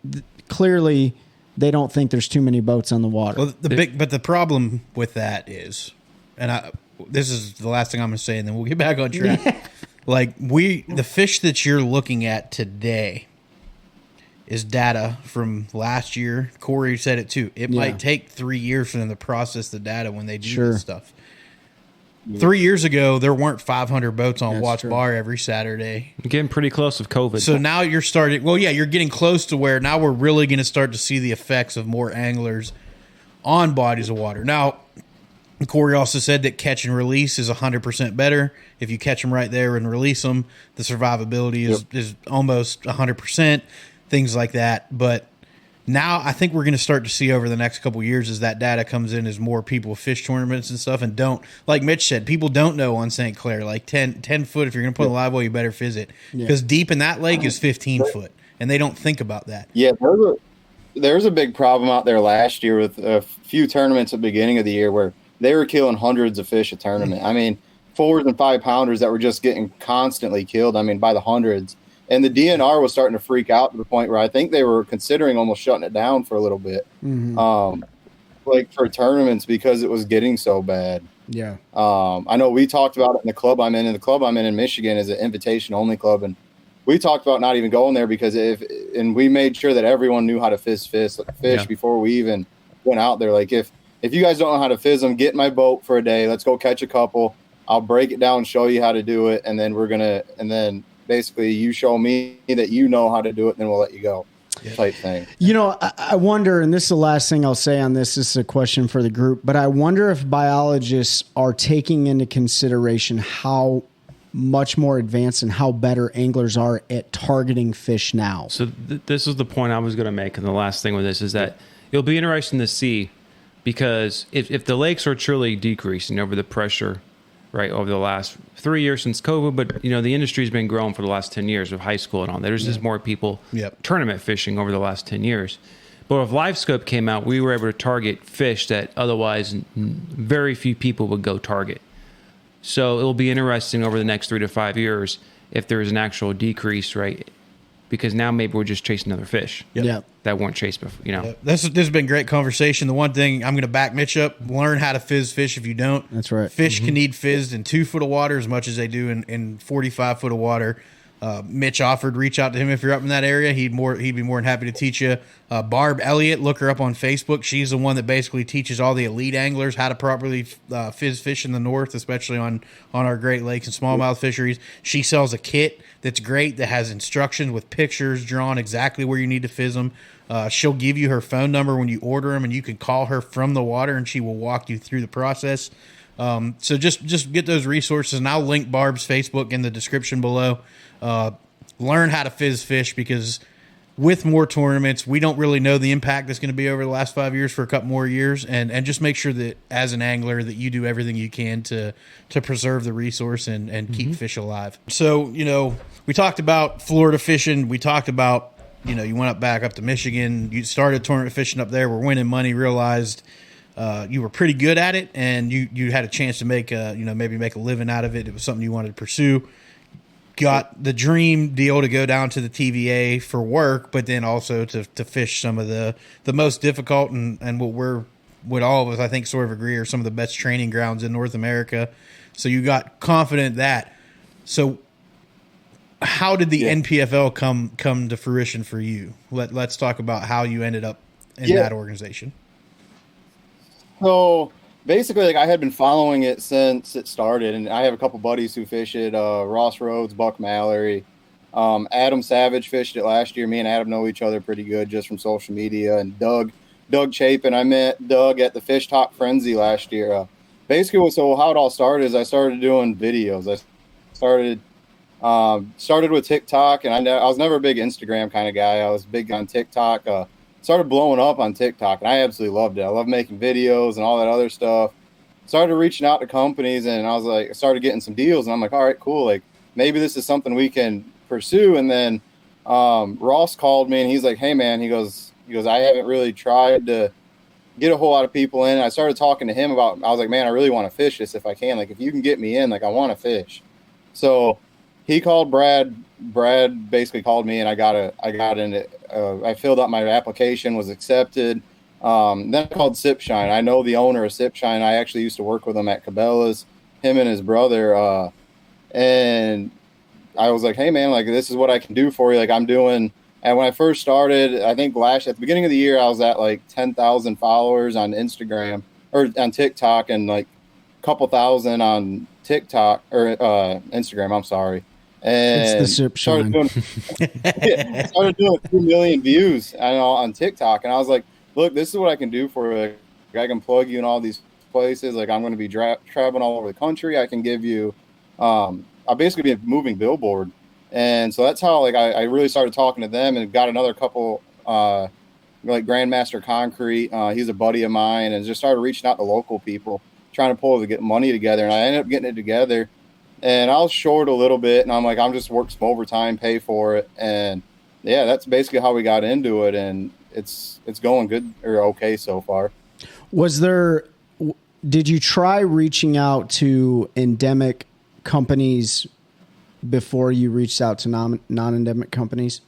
clearly they don't think there's too many boats on the water. Well, but the problem with that is, and this is the last thing I'm going to say, and then we'll get back on track. Like the fish that you're looking at today is data from last year. Corey said it too. It might take 3 years for them to process the data when they do this stuff. 3 years ago, there weren't 500 boats on Watts Bar every Saturday. You're getting pretty close with COVID. So now you're starting. Well, yeah, you're getting close to where now we're really going to start to see the effects of more anglers on bodies of water. Now, Corey also said that catch and release is 100% better. If you catch them right there and release them, the survivability is almost 100%, things like that. But now I think we're going to start to see over the next couple of years, as that data comes in, as more people fish tournaments and stuff, and don't, like Mitch said, people don't know on St. Clair, like 10 foot, if you're going to put a live well, you better fizz it, because deep in that lake is 15 foot, and they don't think about that. Yeah, there's a big problem out there last year with a few tournaments at the beginning of the year where they were killing hundreds of fish a tournament. I mean, 4 and 5 pounders that were just getting constantly killed, I mean, by the hundreds. And the DNR was starting to freak out to the point where I think they were considering almost shutting it down for a little bit, like for tournaments, because it was getting so bad. Yeah. I know we talked about it in the club I'm in. And the club I'm in Michigan is an invitation-only club. And we talked about not even going there because we made sure that everyone knew how to fish before we even went out there. Like, if you guys don't know how to fizz them, get in my boat for a day. Let's go catch a couple. I'll break it down, show you how to do it. And then basically you show me that you know how to do it, and then we'll let you go, type thing. You know, I wonder, and this is the last thing I'll say on this. This is a question for the group, but I wonder if biologists are taking into consideration how much more advanced and how better anglers are at targeting fish now. So this is the point I was going to make, and the last thing with this is that it'll be interesting to see, because if the lakes are truly decreasing over the pressure, right, over the last 3 years since COVID, but you know, the industry's been growing for the last 10 years with high school and all. There's just more people tournament fishing over the last 10 years. But if LiveScope came out, we were able to target fish that otherwise very few people would go target. So it'll be interesting over the next 3 to 5 years if there's an actual decrease, right, because now maybe we're just chasing other fish Yeah. that weren't chased before, you know. Yeah. This has been great conversation. The one thing I'm going to back Mitch up: learn how to fizz fish. If you don't, That's right. Fish can need fizzed in 2 foot of water as much as they do in 45 foot of water. Mitch offered reach out to him if you're up in that area. He'd be more than happy to teach you. Barb Elliott, look her up on Facebook. She's the one that basically teaches all the elite anglers how to properly fizz fish in the north, especially on our Great Lakes and smallmouth fisheries. She sells a kit that's great that has instructions with pictures drawn exactly where you need to fizz them. She'll give you her phone number when you order them, and you can call her from the water, and she will walk you through the process. So just get those resources, and I'll link Barb's Facebook in the description below. Learn how to fizz fish, because with more tournaments, we don't really know the impact that's going to be over the last 5 years for a couple more years, and just make sure that as an angler that you do everything you can to preserve the resource and keep fish alive. So, we talked about Florida fishing. We talked about, you went back up to Michigan. You started tournament fishing up there. We're winning money, realized you were pretty good at it, and you had a chance to make maybe make a living out of it. It was something you wanted to pursue. Got the dream deal to go down to the TVA for work, but then also to fish some of the most difficult and what all of us, I think, sort of agree are some of the best training grounds in North America. So you got confident that. So how did the NPFL come to fruition for you? Let's talk about how you ended up in that organization. So basically, I had been following it since it started, and I have a couple buddies who fish it. Ross Rhodes, Buck Mallory, Adam Savage fished it last year. Me and Adam know each other pretty good just from social media. And Doug Chapin, I met Doug at the Fish Talk Frenzy last year. Basically, so how it all started is I started doing videos. I started with TikTok, and I was never a big Instagram kind of guy. I was big on TikTok. Started blowing up on TikTok, and I absolutely loved it. I love making videos and all that other stuff. Started reaching out to companies, and I started getting some deals, and I'm like, all right, cool. Like, maybe this is something we can pursue. And then Ross called me, and he's like, hey man, he goes, I haven't really tried to get a whole lot of people in. And I started talking to him I was like, man, I really want to fish this if I can. Like, if you can get me in, like, I want to fish. So he called Brad. Brad basically called me, and I got in it. I filled out my application, was accepted. Then I called Sipshine. I know the owner of Sipshine. I actually used to work with him at Cabela's, him and his brother. And I was like, hey man, like, this is what I can do for you. Like, I'm doing. And when I first started, I think at the beginning of the year, I was at like 10,000 followers on Instagram or on TikTok, and like a couple thousand on TikTok or Instagram. I'm sorry. And it's the Sipshine. started doing 2 million views on TikTok, and I was like, look, this is what I can do for you. Like, I can plug you in all these places. Like, I'm going to be traveling all over the country. I can give you I'll basically be a moving billboard. And so that's how, like, I really started talking to them, and got another couple like Grandmaster Concrete. He's a buddy of mine, and just started reaching out to local people, trying to get money together. And I ended up getting it together. And I was short a little bit, and I'm like, I'm just work some overtime, pay for it. And yeah, that's basically how we got into it. And it's going good or okay so far. Did you try reaching out to endemic companies before you reached out to non-endemic companies?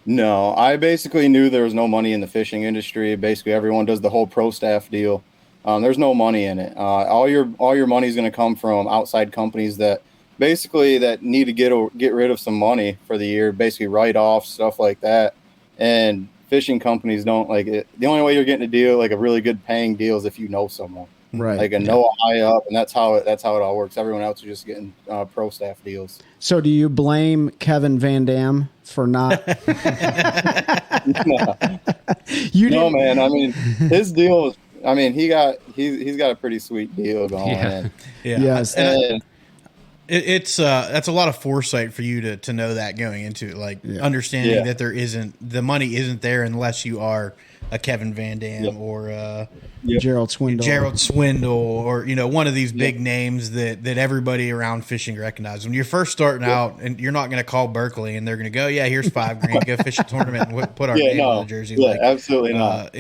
No, I basically knew there was no money in the fishing industry. Basically, everyone does the whole pro staff deal. There's no money in it. All your money is going to come from outside companies that need to get rid of some money for the year, basically write-offs, stuff like that. And fishing companies don't like it. The only way you're getting a deal, like a really good paying deal, is if you know someone, right? Like know a high up, and that's how it all works. Everyone else is just getting pro staff deals. So, do you blame Kevin Van Dam for not? No, man. I mean, his deal was. I mean, he's got a pretty sweet deal going. Yeah. Yes. And it's that's a lot of foresight for you to know that going into it, like understanding that the money isn't there unless you are a Kevin Van Dam or Gerald Swindle, or one of these big names that everybody around fishing recognizes. When you're first starting out, and you're not going to call Berkeley and they're going to go, yeah, here's $5,000, go fish a tournament and put our name on the jersey. Yeah, absolutely not.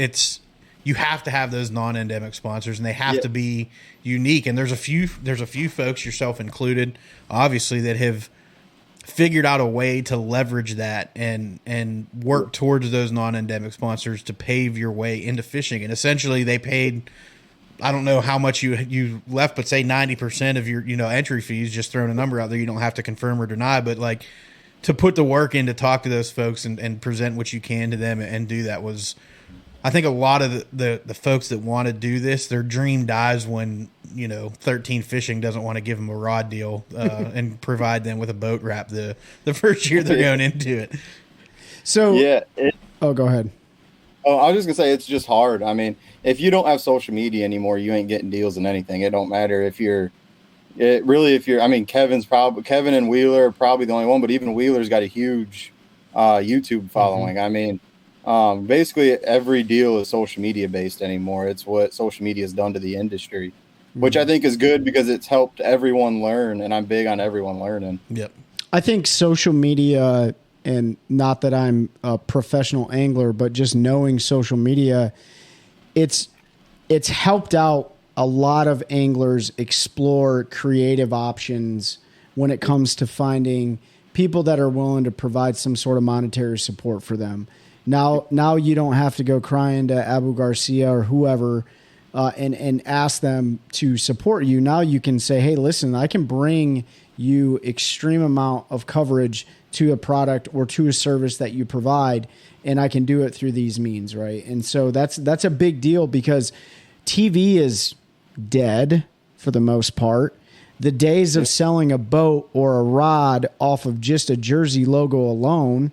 You have to have those non-endemic sponsors, and they have to be unique. And there's a few folks, yourself included, obviously, that have figured out a way to leverage that and work towards those non-endemic sponsors to pave your way into fishing. And essentially they paid, I don't know how much you left, but say 90% of your, entry fees, just throwing a number out there. You don't have to confirm or deny, but like to put the work in to talk to those folks and present what you can to them and do that was, I think a lot of the folks that want to do this, their dream dies when, 13 Fishing doesn't want to give them a rod deal and provide them with a boat wrap the first year they're going into it. So, go ahead. Oh, I was just gonna say it's just hard. I mean, if you don't have social media anymore, you ain't getting deals in anything. It don't matter if you're. I mean, Kevin and Wheeler are probably the only one, but even Wheeler's got a huge YouTube following. I mean, basically every deal is social media based anymore. It's what social media has done to the industry, which I think is good because it's helped everyone learn, and I'm big on everyone learning. Yep. I think social media, and not that I'm a professional angler, but just knowing social media, it's helped out a lot of anglers explore creative options when it comes to finding people that are willing to provide some sort of monetary support for them. Now you don't have to go crying to Abu Garcia or whoever and ask them to support you. Now you can say, hey, listen, I can bring you extreme amount of coverage to a product or to a service that you provide, and I can do it through these means, right? And so that's a big deal because TV is dead for the most part. The days of selling a boat or a rod off of just a jersey logo alone,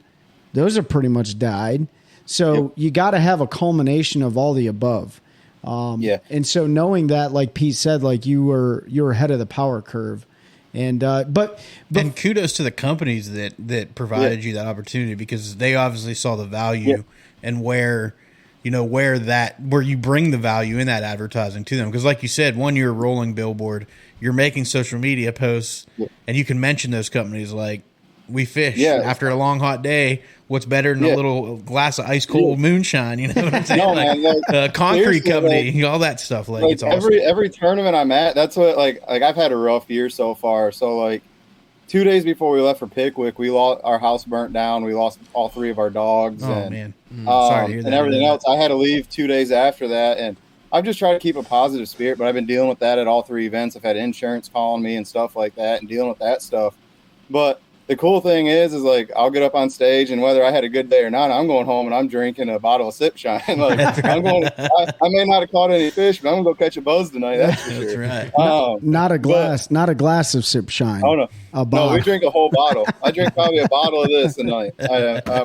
those are pretty much died. So you got to have a culmination of all the above. And so knowing that, like Pete said, like you were ahead of the power curve. And but kudos to the companies that provided you that opportunity, because they obviously saw the value and where you bring the value in that advertising to them. Because like you said, one, you're a rolling billboard, you're making social media posts, and you can mention those companies like, we fish after a long hot day. What's better than a little glass of ice cold moonshine? You know what I'm saying? Man, concrete company, all that stuff. Like it's awesome. Every tournament I'm at, that's what like I've had a rough year so far. So like 2 days before we left for Pickwick, our house burnt down. We lost all 3 of our dogs. Oh man, sorry to hear that. And everything else. I had to leave 2 days after that, and I've just tried to keep a positive spirit. But I've been dealing with that at all 3 events. I've had insurance calling me and stuff like that, and dealing with that stuff. But the cool thing is like I'll get up on stage, and whether I had a good day or not, I'm going home and I'm drinking a bottle of Sip Shine. Like I may not have caught any fish, but I'm gonna go catch a buzz tonight. That's for sure. Right. Not a glass of Sip Shine. Oh no, no, we drink a whole bottle. I drink probably a bottle of this a night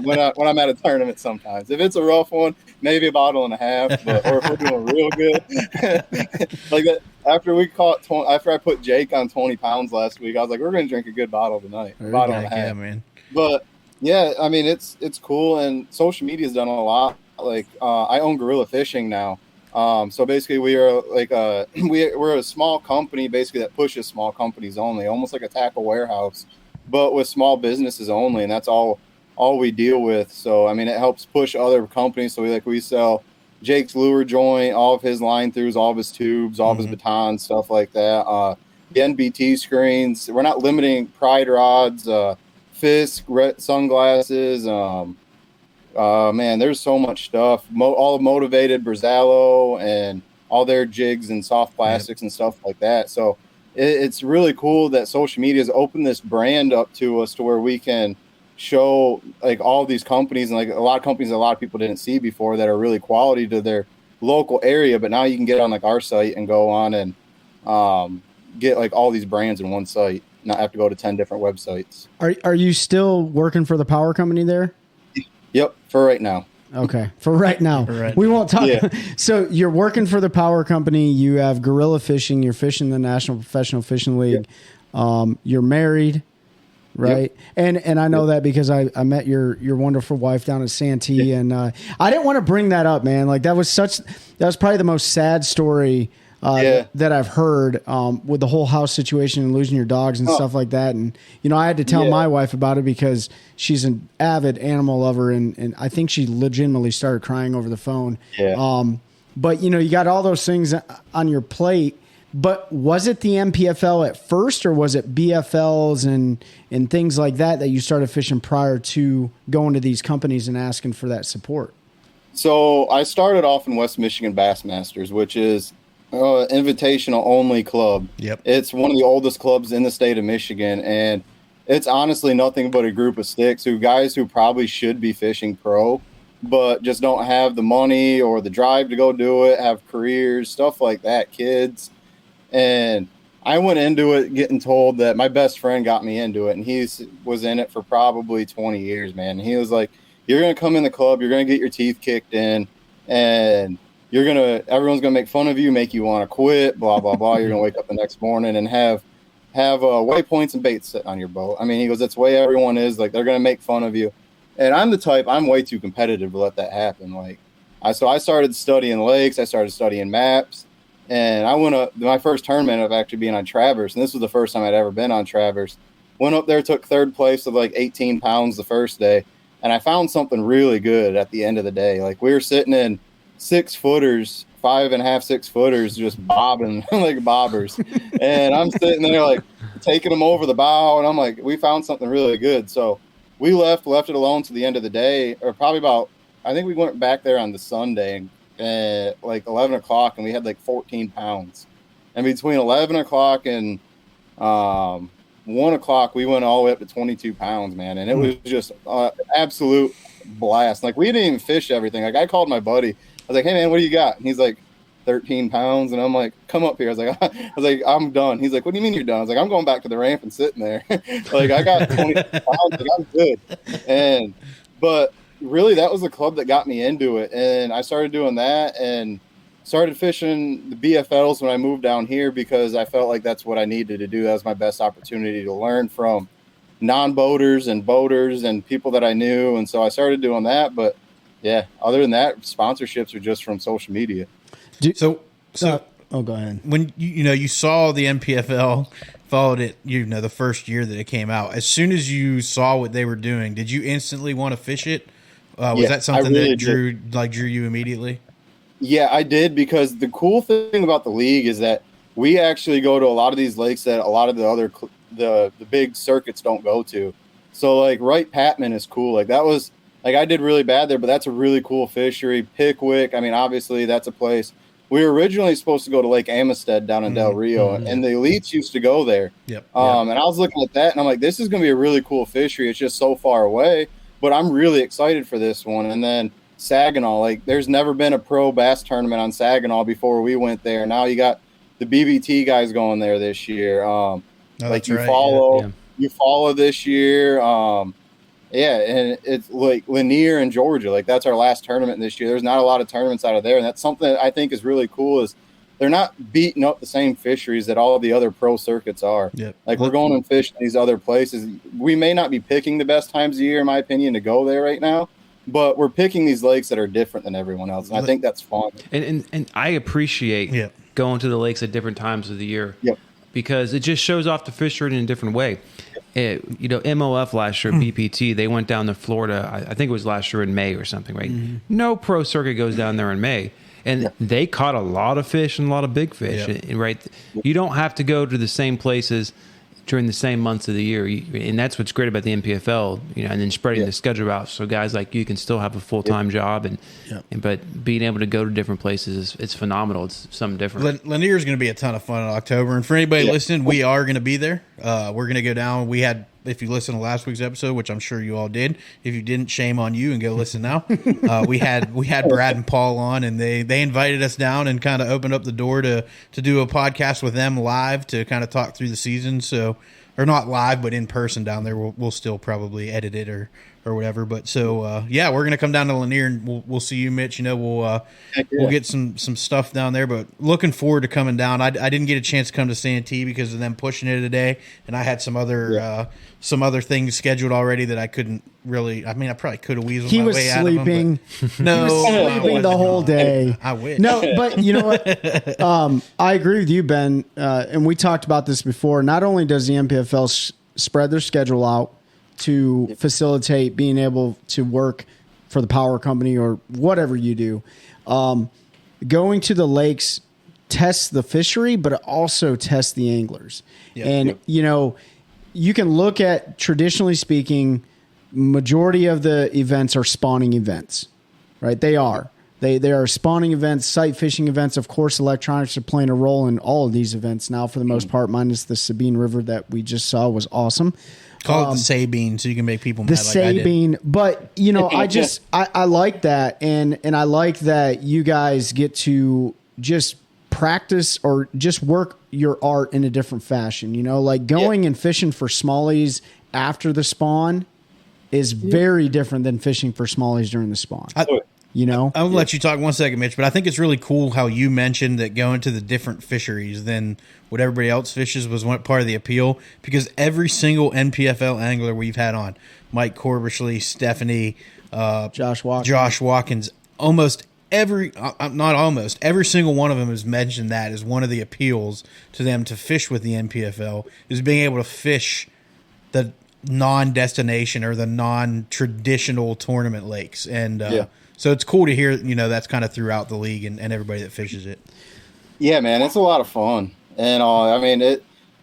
when I'm at a tournament. Sometimes, if it's a rough one, maybe a bottle and a half. Or if we're doing real good, like that. After I put Jake on 20 pounds last week, I was like, we're going to drink a good bottle tonight. Bottle and a half. Yeah, man. But yeah, I mean, it's cool. And social media's done a lot. Like, I own Gorilla Fishing now. So basically we are like, we're a small company basically that pushes small companies only, almost like a tackle warehouse, but with small businesses only. And that's all we deal with. So, I mean, it helps push other companies. So we sell Jake's lure joint, all of his line throughs, all of his tubes, all of his batons, stuff like that. The NBT screens. We're not limiting Pride rods, Fisk, sunglasses. Man, there's so much stuff. All motivated Brazalo and all their jigs and soft plastics and stuff like that. So it's really cool that social media has opened this brand up to us to where we can show like all these companies and like a lot of companies a lot of people didn't see before that are really quality to their local area, but now you can get on like our site and go on and get like all these brands in one site, not have to go to 10 different websites. Are you still working for the power company there? Yep, for right now. Okay, for right now. We won't talk. Yeah. So you're working for the power company, you have Gorilla Fishing, you're fishing the National Professional Fishing League. You're married, right? Yep. And I know that because I met your wonderful wife down at Santee, and I didn't want to bring that up, man. Like that was probably the most sad story that I've heard with the whole house situation and losing your dogs and stuff like that. And I had to tell my wife about it because she's an avid animal lover, and I think she legitimately started crying over the phone. But you got all those things on your plate But was it the MPFL at first, or was it BFLs and things like that you started fishing prior to going to these companies and asking for that support? So I started off in West Michigan Bassmasters, which is invitational only club. Yep. It's one of the oldest clubs in the state of Michigan, and it's honestly nothing but a group of sticks guys who probably should be fishing pro, but just don't have the money or the drive to go do it, have careers, stuff like that, kids. And I went into it getting told that my best friend got me into it, and he was in it for probably 20 years, man. And he was like, you're going to come in the club, you're going to get your teeth kicked in, and everyone's going to make fun of you, make you want to quit, blah, blah, blah. You're going to wake up the next morning and have waypoints and baits sitting on your boat. I mean, he goes, that's the way everyone is. Like, they're going to make fun of you. And I'm the type, I'm way too competitive to let that happen. Like, so I started studying lakes, I started studying maps. And I went up, my first tournament of actually being on Traverse, and this was the first time I'd ever been on Traverse. Went up there, took third place with like 18 pounds the first day, and I found something really good at the end of the day. Like, we were sitting in 6-footers, 5.5, 6-footers, just bobbing like bobbers. And I'm sitting there like taking them over the bow, and I'm like, we found something really good. So we left it alone to the end of the day, or probably about, I think we went back there on the Sunday at like 11 o'clock, and we had like 14 pounds. And between 11 o'clock and 1 o'clock, we went all the way up to 22 pounds, man. And it was just absolute blast. Like, we didn't even fish everything. Like, I called my buddy. I was like, hey, man, what do you got? And he's like, 13 pounds. And I'm like, come up here. I was like, I'm done. He's like, what do you mean you're done? I was like, I'm going back to the ramp and sitting there. Like, I got 20 pounds. Like, I'm good. But really, that was the club that got me into it. And I started doing that and started fishing the BFLs when I moved down here, because I felt like that's what I needed to do. That was my best opportunity to learn from non-boaters and boaters and people that I knew. And so I started doing that. But yeah, other than that, sponsorships are just from social media. So go ahead. When you saw the MPFL, followed it, the first year that it came out, as soon as you saw what they were doing, did you instantly want to fish it? Was that something really that drew you immediately? Yeah, I did, because the cool thing about the league is that we actually go to a lot of these lakes that a lot of the other the big circuits don't go to. So like Wright Patman is cool. Like, that was like, I did really bad there, but that's a really cool fishery. Pickwick, I mean, obviously that's a place. We were originally supposed to go to Lake Amistad down in Del Rio, and the elites used to go there. Yep. And I was looking at that, and I'm like, this is going to be a really cool fishery. It's just so far away, but I'm really excited for this one. And then Saginaw, like, there's never been a pro bass tournament on Saginaw before we went there. Now you got the BBT guys going there this year. You follow this year. And it's like Lanier in Georgia. Like, that's our last tournament this year. There's not a lot of tournaments out of there, and that's something that I think is really cool, is they're not beating up the same fisheries that all the other pro circuits are. Yep. Like, we're going and fishing these other places. We may not be picking the best times of year, in my opinion, to go there right now, but we're picking these lakes that are different than everyone else, and I think that's fun. And I appreciate going to the lakes at different times of the year, because it just shows off the fishery in a different way. MOF last year, BPT, they went down to Florida. I think it was last year in May or something, right? Mm-hmm. No pro circuit goes down there in May. And they caught a lot of fish and a lot of big fish, right? You don't have to go to the same places during the same months of the year. And that's what's great about the MPFL, and then spreading the schedule out. So guys like you can still have a full-time job, but being able to go to different places, it's phenomenal. It's something different. Lanier is going to be a ton of fun in October. And for anybody listening, we are going to be there. We're going to go down. If you listen to last week's episode, which I'm sure you all did, if you didn't, shame on you and go listen now. We had Brad and Paul on, and they invited us down and kind of opened up the door to do a podcast with them live to kind of talk through the season. So, or not live, but in person down there. We'll still probably edit it or whatever. But so we're gonna come down to Lanier, and we'll see you, Mitch. We'll get some stuff down there. But looking forward to coming down. I didn't get a chance to come to Santee because of them pushing it today, and I had some other things scheduled already that I couldn't really. I mean, I probably could have weaseled my way out of them. No, he was sleeping the whole day. I wish. No, but you know what? I agree with you, Ben. And we talked about this before. Not only does the MPFL spread their schedule out to facilitate being able to work for the power company or whatever you do, going to the lakes tests the fishery, but it also tests the anglers. And, you know, you can look at, traditionally speaking, majority of the events are spawning events, right? They are. They are spawning events, sight fishing events. Of course, electronics are playing a role in all of these events now for the most part, minus the Sabine River that we just saw was awesome. Call it the Sabine so you can make people mad The like I did. Sabine, but you know, I like that, and I like that you guys get to just practice or just work your art in a different fashion. You know, like going and fishing for smallies after the spawn is very different than fishing for smallies during the spawn. You know, I'll let you talk 1 second, Mitch, but I think it's really cool how you mentioned that going to the different fisheries than what everybody else fishes was one part of the appeal, because every single NPFL angler we've had on, Mike Corbishley, Stephanie, Josh Watkins, every single one of them has mentioned that as one of the appeals to them to fish with the NPFL is being able to fish the non-destination or the non-traditional tournament lakes. And so it's cool to hear, you know, that's kind of throughout the league and everybody that fishes it. Yeah, man, it's a lot of fun. And I mean,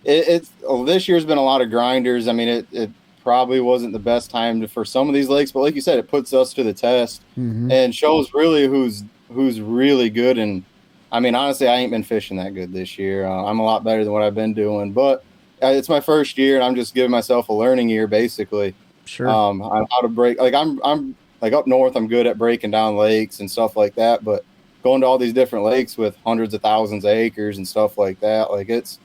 it's this year's been a lot of grinders. I mean, it probably wasn't the best time for some of these lakes, but like you said, it puts us to the test and shows really who's really good. And I mean, honestly, I ain't been fishing that good this year. I'm a lot better than what I've been doing, but it's my first year, and I'm just giving myself a learning year, basically. Sure. On how to break. Like I'm like up north, I'm good at breaking down lakes and stuff like that, but going to all these different lakes with hundreds of thousands of acres and stuff like that, like it's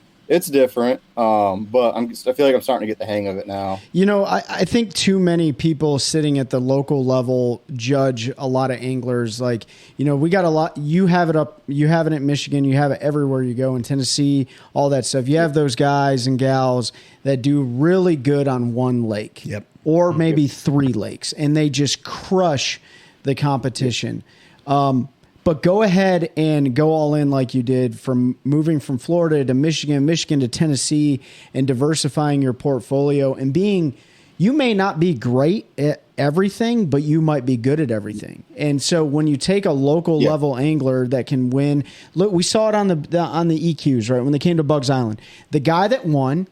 different. But I feel like I'm starting to get the hang of it now. You know, I think too many people sitting at the local level judge a lot of anglers. Like, you know, we got a lot. You have it at Michigan. You have it everywhere you go in Tennessee, all that stuff. You have those guys and gals that do really good on one lake. Yep. Or maybe 3 lakes, and they just crush the competition. But go ahead and go all in like you did, from moving from Florida to Michigan to Tennessee, and diversifying your portfolio and you may not be great at everything, but you might be good at everything. And so when you take a local level angler that can win, look, we saw it on the EQs, right? When they came to Bugs Island, the guy that won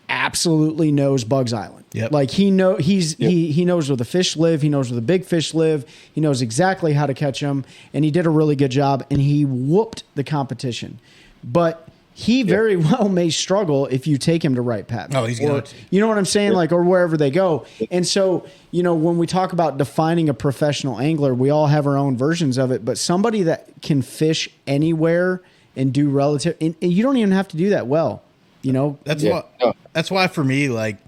absolutely knows Bugs Island. Yep. Like he knows where the fish live. He knows where the big fish live. He knows exactly how to catch them, and he did a really good job. And he whooped the competition, but he very well may struggle if you take him to Wright Patton. Oh, he's going to. You know what I'm saying? Like, or wherever they go. And so, you know, when we talk about defining a professional angler, we all have our own versions of it. But somebody that can fish anywhere and do relative, and you don't even have to do that well. You know, that's why for me, like,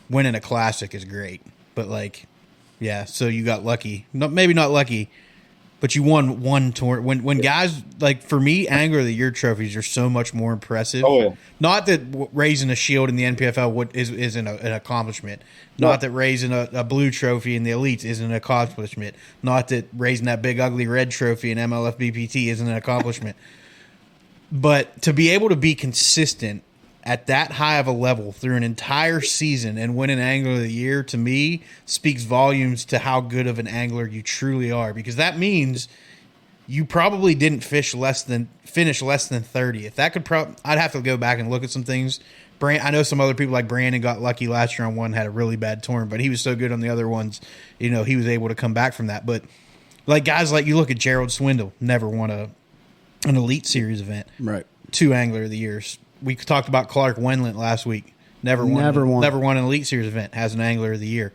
winning a classic is great. But like, so you got lucky. Maybe not lucky, but you won one tour. When guys, like, for me, Angler of the Year trophies are so much more impressive. Oh yeah. Not that raising a shield in the NPFL is an accomplishment. Not that raising a blue trophy in the elites isn't an accomplishment. Not that raising that big ugly red trophy in MLFBPT isn't an accomplishment. But to be able to be consistent at that high of a level through an entire season and win an Angler of the Year, to me, speaks volumes to how good of an angler you truly are. Because that means you probably didn't finish less than 30th. That could I'd have to go back and look at some things. I know some other people like Brandon got lucky last year on one, had a really bad tournament, but he was so good on the other ones, you know, he was able to come back from that. But like guys like, you look at Gerald Swindle, never won an Elite Series event. right? 2 Angler of the Years. We talked about Clark Wendlandt last week. Never won an Elite Series event. Has an Angler of the Year.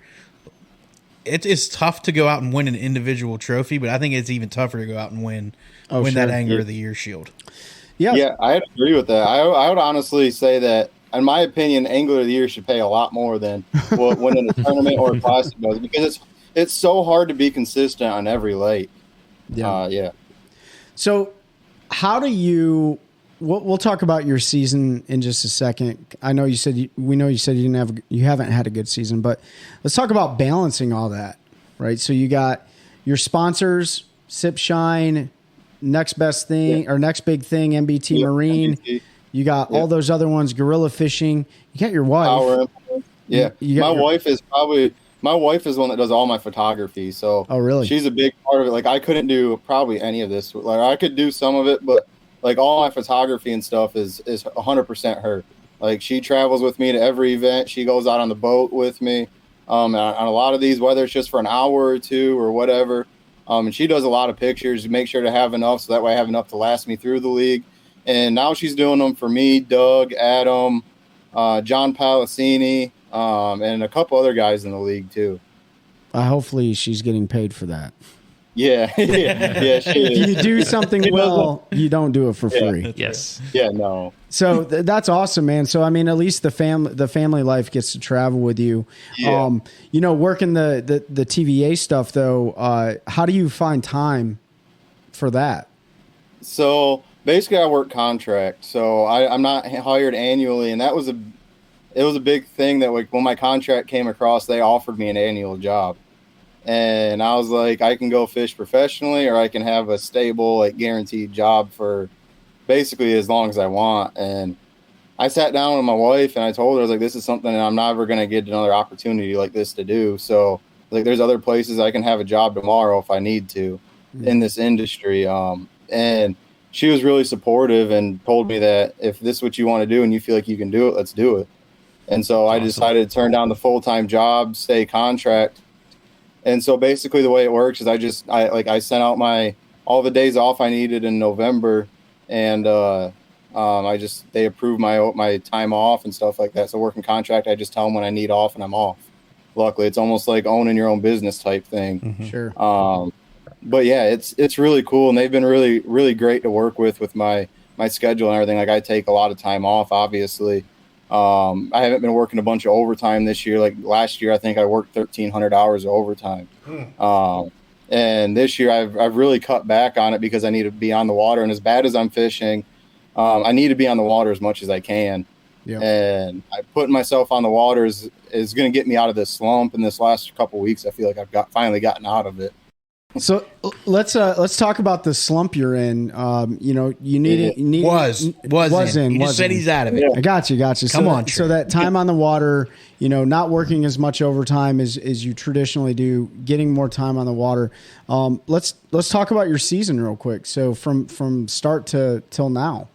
It is tough to go out and win an individual trophy, but I think it's even tougher to go out and win that Angler of the Year shield. Yeah, I agree with that. I would honestly say that, in my opinion, Angler of the Year should pay a lot more than what winning a tournament or a classic does, because it's so hard to be consistent on every lake. So, how do you? We'll talk about your season in just a second. I know you said you haven't had a good season, but let's talk about balancing all that, right? So you got your sponsors, Sip Shine, Next Best Thing or Next Big Thing, MBT Marine. MBT. You got all those other ones, Gorilla Fishing. You got your wife. Power. Yeah, my wife is one that does all my photography. So really? She's a big part of it. Like, I couldn't do probably any of this. Like, I could do some of it, but like all my photography and stuff is 100% her. Like she travels with me to every event. She goes out on the boat with me. On a lot of these, whether it's just for an hour or two or whatever. And she does a lot of pictures, make sure to have enough so that way I have enough to last me through the league. And now she's doing them for me, Doug, Adam, John Palacini, and a couple other guys in the league too. Hopefully she's getting paid for that. Yeah. Yeah, she is. If you do something well, you don't do it for free. Yes. Yeah, no. So that's awesome, man. So I mean, at least the family life gets to travel with you. Yeah. Working the TVA stuff though. How do you find time for that? So basically, I work contract, so I'm not hired annually, and it was a big thing that like when my contract came across, they offered me an annual job. And I was like, I can go fish professionally, or I can have a stable, like guaranteed job for basically as long as I want. And I sat down with my wife and I told her, I was like, this is something I'm never going to get another opportunity like this to do. So like, there's other places I can have a job tomorrow if I need to in this industry. And she was really supportive and told me that if this is what you want to do and you feel like you can do it, let's do it. And so I decided to turn down the full-time job, stay contract. And so basically the way it works is I sent out all the days off I needed in November, and they approve my time off and stuff like that. So working contract, I just tell them when I need off and I'm off. Luckily, it's almost like owning your own business type thing. Mm-hmm. Sure. But yeah, it's really cool, and they've been really, really great to work with my schedule and everything. Like I take a lot of time off, obviously. I haven't been working a bunch of overtime this year. Like last year, I think I worked 1,300 hours of overtime. And this year I've really cut back on it because I need to be on the water. And as bad as I'm fishing, I need to be on the water as much as I can. Yeah. And putting myself on the water is going to get me out of this slump. In this last couple of weeks, I feel like I've finally gotten out of it. So let's talk about the slump you're in. You said he's out of it. Yeah. I got you. Come on. So that time on the water, not working as much overtime as you traditionally do, getting more time on the water. Let's talk about your season real quick. So from start till now.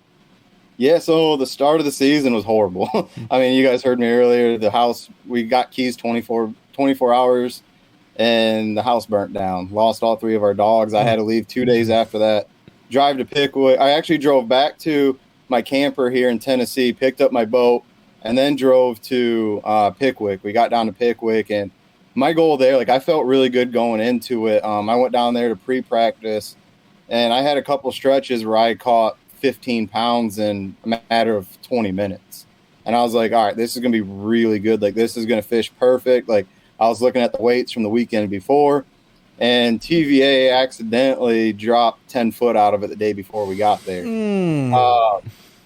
Yeah, so the start of the season was horrible. I mean, you guys heard me earlier. The house, we got keys 24 hours. And the house burnt down. Lost all 3 of our dogs. I had to leave 2 days after that. Drive to Pickwick. I actually drove back to my camper here in Tennessee, picked up my boat, and then drove to Pickwick. We got down to Pickwick, and my goal there, like I felt really good going into it. I went down there to pre-practice, and I had a couple stretches where I caught 15 pounds in a matter of 20 minutes. And I was like, all right, this is going to be really good. Like this is going to fish perfect. Like I was looking at the weights from the weekend before, and TVA accidentally dropped 10 foot out of it the day before we got there.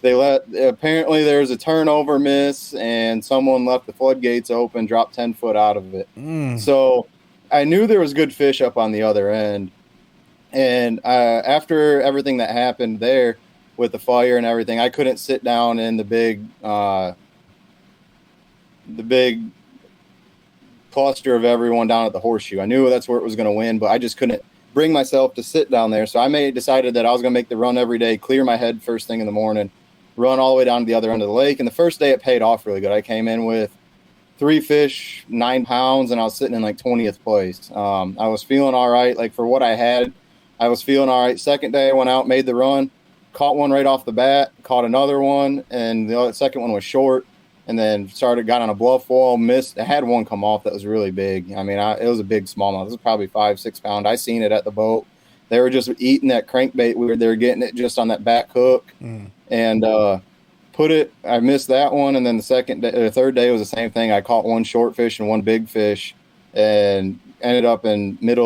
Apparently there was a turnover miss, and someone left the floodgates open, dropped 10 foot out of it. So I knew there was good fish up on the other end. And after everything that happened there with the fire and everything, I couldn't sit down in the big cluster of everyone down at the horseshoe. I knew that's where it was going to win, but I just couldn't bring myself to sit down there. So I decided that I was going to make the run every day, clear my head first thing in the morning, run all the way down to the other end of the lake. And the first day it paid off really good. I came in with 3 fish, 9 pounds, and I was sitting in like 20th place. I was feeling all right. Like for what I had, I was feeling all right. Second day I went out, made the run, caught one right off the bat, caught another one, and the second one was short. And then got on a bluff wall, missed. I had one come off that was really big. I mean, it was a big smallmouth. It was probably 5-6 pound. I seen it at the boat. They were just eating that crankbait. They were getting it just on that back hook, and I missed that one. And then the third day was the same thing. I caught one short fish and one big fish, and ended up in mid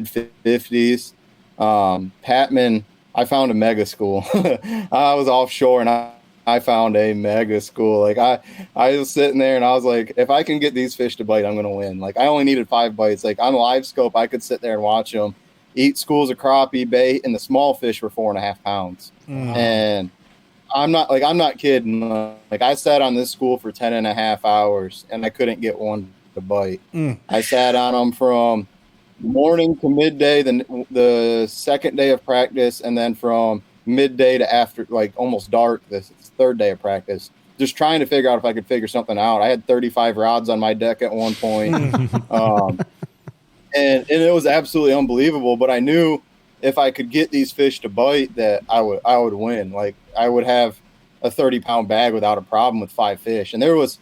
50s. Patman, I found a mega school. I was offshore and I found a mega school. Like I was sitting there and I was like, if I can get these fish to bite, I'm going to win. Like I only needed 5 bites. Like on live scope, I could sit there and watch them eat schools of crappie bait, and the small fish were 4.5 pounds. And I'm not kidding. Like I sat on this school for 10.5 hours and I couldn't get one to bite. I sat on them from morning to midday, the second day of practice, and then from midday to after, like almost dark, this third day of practice, just trying to figure out if I could figure something out. I had 35 rods on my deck at one point. And it was absolutely unbelievable, but I knew if I could get these fish to bite that I would win. Like I would have a 30-pound bag without a problem with 5 fish. And there was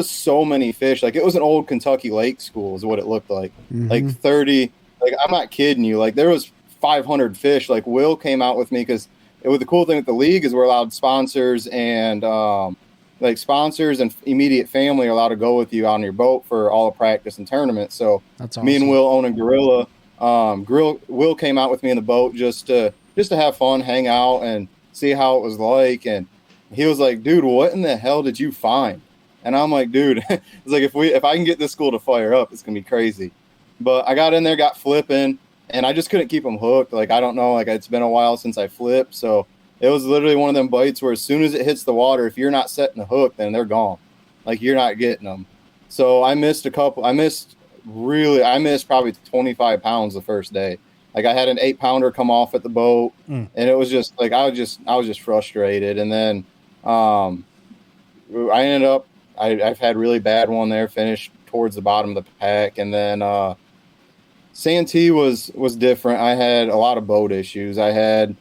so many fish. Like it was an old Kentucky lake school is what it looked like. Like 30, like I'm not kidding you. Like there was 500 fish. Like Will came out with me because the cool thing with the league is we're allowed sponsors and like sponsors and immediate family are allowed to go with you on your boat for all the practice and tournaments. So That's awesome. Me and Will owning Gorilla. Will came out with me in the boat just to have fun, hang out, and see how it was like. And he was like, "Dude, what in the hell did you find?" And I'm like, "Dude, it's like if I can get this school to fire up, it's gonna be crazy." But I got in there, got flipping, and I just couldn't keep them hooked. Like I don't know, like it's been a while since I flipped, so it was literally one of them bites where as soon as it hits the water, if you're not setting the hook, then they're gone. Like you're not getting them. So I missed probably 25 pounds the first day. Like I had an 8-pounder come off at the boat, and it was just like I was just frustrated. And then I ended up I've had really bad one there, finished towards the bottom of the pack, and then Santee was different. I had a lot of boat issues. I had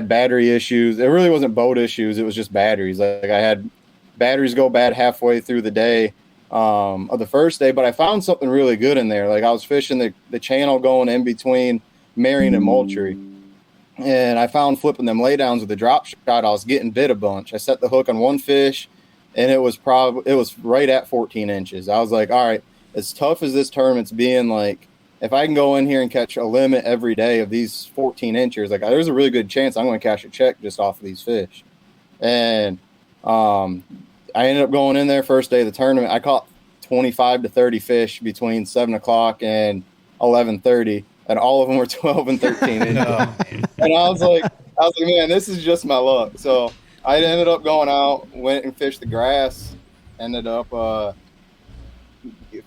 battery issues. It really wasn't boat issues. It was just batteries. Like I had batteries go bad halfway through the day of the first day, but I found something really good in there. Like I was fishing the channel going in between Marion and Moultrie, and I found flipping them laydowns with a drop shot, I was getting bit a bunch. I set the hook on one fish, and it was right at 14 inches. I was like, all right, as tough as this tournament's being, like if I can go in here and catch a limit every day of these 14 inches, like there's a really good chance I'm going to cash a check just off of these fish. And I ended up going in there first day of the tournament. I caught 25 to 30 fish between 7 o'clock and 11:30, and all of them were 12 and 13 inches. And I was like, man, this is just my luck. So I ended up going out, went and fished the grass, ended up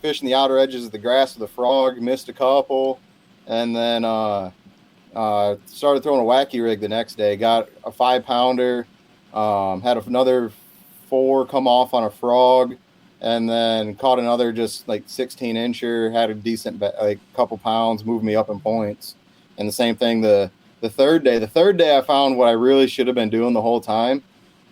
fishing the outer edges of the grass with a frog, missed a couple, and then started throwing a wacky rig the next day. Got a 5-pounder, had another 4 come off on a frog, and then caught another just like 16-incher, had a decent like couple pounds, moved me up in points. And the same thing the third day I found what I really should have been doing the whole time.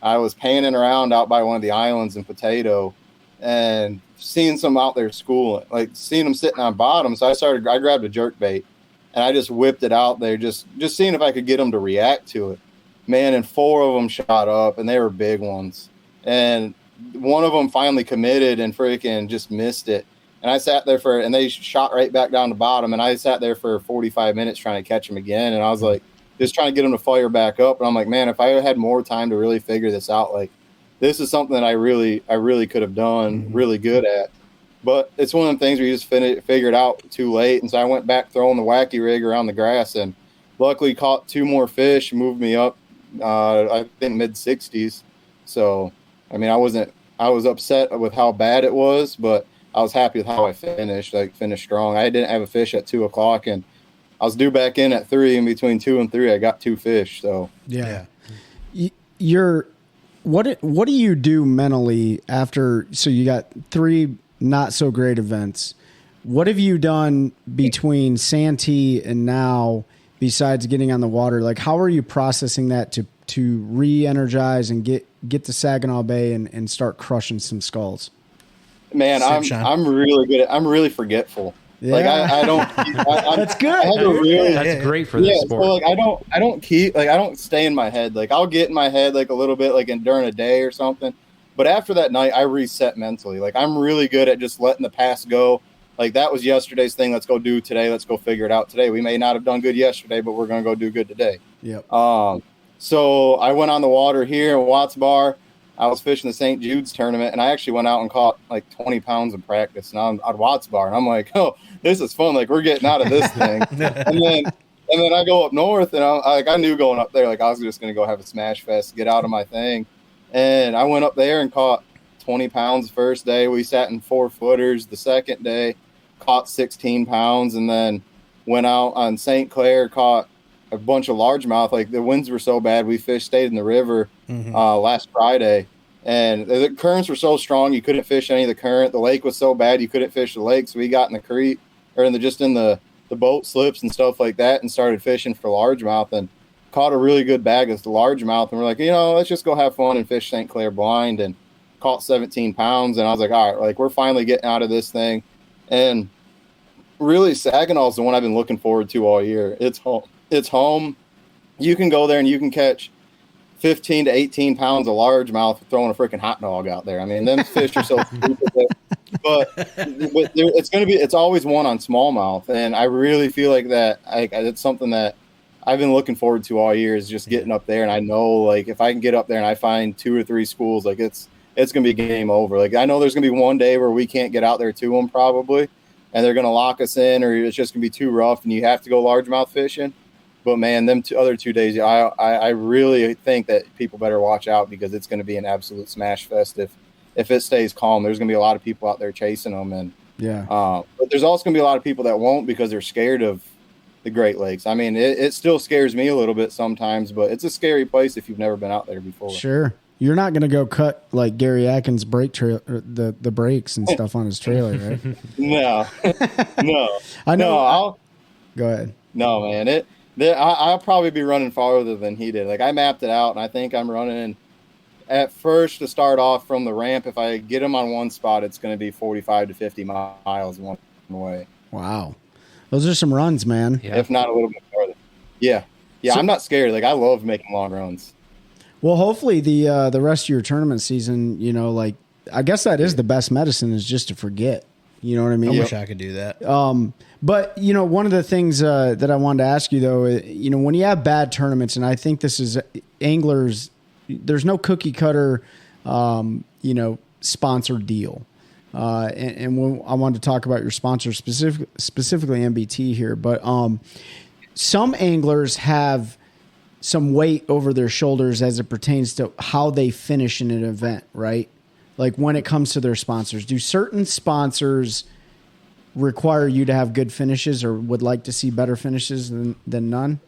I was panning around out by one of the islands in Potato and seeing some out there schooling, like seeing them sitting on bottom. So I grabbed a jerk bait and I just whipped it out there, just seeing if I could get them to react to it. Man, and 4 of them shot up, and they were big ones. And one of them finally committed and freaking just missed it. And I sat there and they shot right back down the bottom. And I sat there for 45 minutes trying to catch them again. And I was like, just trying to get them to fire back up. And I'm like, man, if I had more time to really figure this out, like this is something that I really could have done really good at. But it's one of the things where you just figure it out too late. And so I went back throwing the wacky rig around the grass and luckily caught 2 more fish, moved me up, I think mid-60s. So, I mean, I was upset with how bad it was, but I was happy with how I finished. I finished strong. I didn't have a fish at 2 o'clock, and I was due back in at 3, and between 2 and 3, I got 2 fish. So yeah. What do you do mentally after? So you got 3 not so great events. What have you done between Santee and now besides getting on the water? Like, how are you processing that to re-energize and get to Saginaw Bay and start crushing some skulls? Man, I'm really good I'm really forgetful. Yeah. Like I don't. That's good. That's great for the sport. So like I don't stay in my head. Like I'll get in my head like a little bit like during a day or something, but after that night I reset mentally. Like I'm really good at just letting the past go. Like that was yesterday's thing. Let's go do today. Let's go figure it out today. We may not have done good yesterday, but we're gonna go do good today. Yep. So I went on the water here in Watts Bar. I was fishing the St. Jude's tournament, and I actually went out and caught like 20 pounds in practice. And I'm at Watts Bar, and I'm like, oh, this is fun. Like we're getting out of this thing. and then I go up north, and I knew going up there, like I was just gonna go have a smash fest, get out of my thing. And I went up there and caught 20 pounds the first day. We sat in 4-footers the second day, caught 16 pounds, and then went out on St. Clair, caught a bunch of largemouth. Like the winds were so bad, we stayed in the river last Friday, and the currents were so strong you couldn't fish any of the current. The lake was so bad you couldn't fish the lake, so we got in the creek or in the boat slips and stuff like that and started fishing for largemouth and caught a really good bag of the largemouth. And we're like, let's just go have fun and fish St. Clair blind, and caught 17 pounds. And I was like, all right, like we're finally getting out of this thing. And really, Saginaw is the one I've been looking forward to all year. It's home. You can go there and you can catch 15 to 18 pounds of largemouth throwing a freaking hot dog out there. I mean, them fish are so stupid. But it's always one on smallmouth. And I really feel like that it's something that I've been looking forward to all year, is just getting up there. And I know, like, if I can get up there and I find 2 or 3 schools, like it's going to be game over. Like, I know there's going to be one day where we can't get out there to them probably, and they're going to lock us in, or it's just going to be too rough and you have to go largemouth fishing. But man, them other 2 days, I really think that people better watch out, because it's going to be an absolute smash fest if it stays calm. There's going to be a lot of people out there chasing them, and but there's also going to be a lot of people that won't, because they're scared of the Great Lakes. I mean, it still scares me a little bit sometimes, but it's a scary place if you've never been out there before. Sure. You're not going to go cut like Gary Atkins the brakes and stuff on his trailer, right? No. I know. No, go ahead. No, man. I'll probably be running farther than he did. Like, I mapped it out, and I think I'm running at first to start off from the ramp. If I get him on one spot, it's going to be 45 to 50 miles one way. Wow. Those are some runs, man. Yeah. If not a little bit farther. Yeah. Yeah, so, I'm not scared. Like, I love making long runs. Well, hopefully the rest of your tournament season, like, I guess that is the best medicine, is just to forget. You know what I mean? I wish I could do that. But, one of the things that I wanted to ask you, though, when you have bad tournaments, and I think this is anglers, there's no cookie cutter, sponsored deal. And I wanted to talk about your sponsor, specifically MBT here. But some anglers have some weight over their shoulders as it pertains to how they finish in an event, right? Like, when it comes to their sponsors, do certain sponsors require you to have good finishes, or would like to see better finishes than none?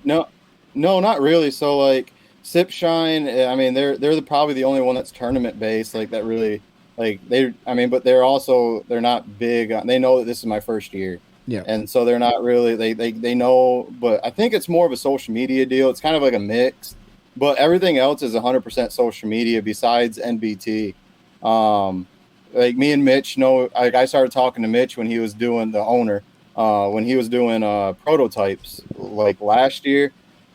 No, not really. So, like, Sip Shine, I mean, they're probably the only one that's tournament based, like, that really, like, but they're not big. They know that this is my first year. Yeah. And so they're not really, they know, but I think it's more of a social media deal. It's kind of like a mix, but everything else is 100% social media besides NBT. Like, me and Mitch like, I started talking to Mitch when he was doing the owner, when he was doing prototypes like last year,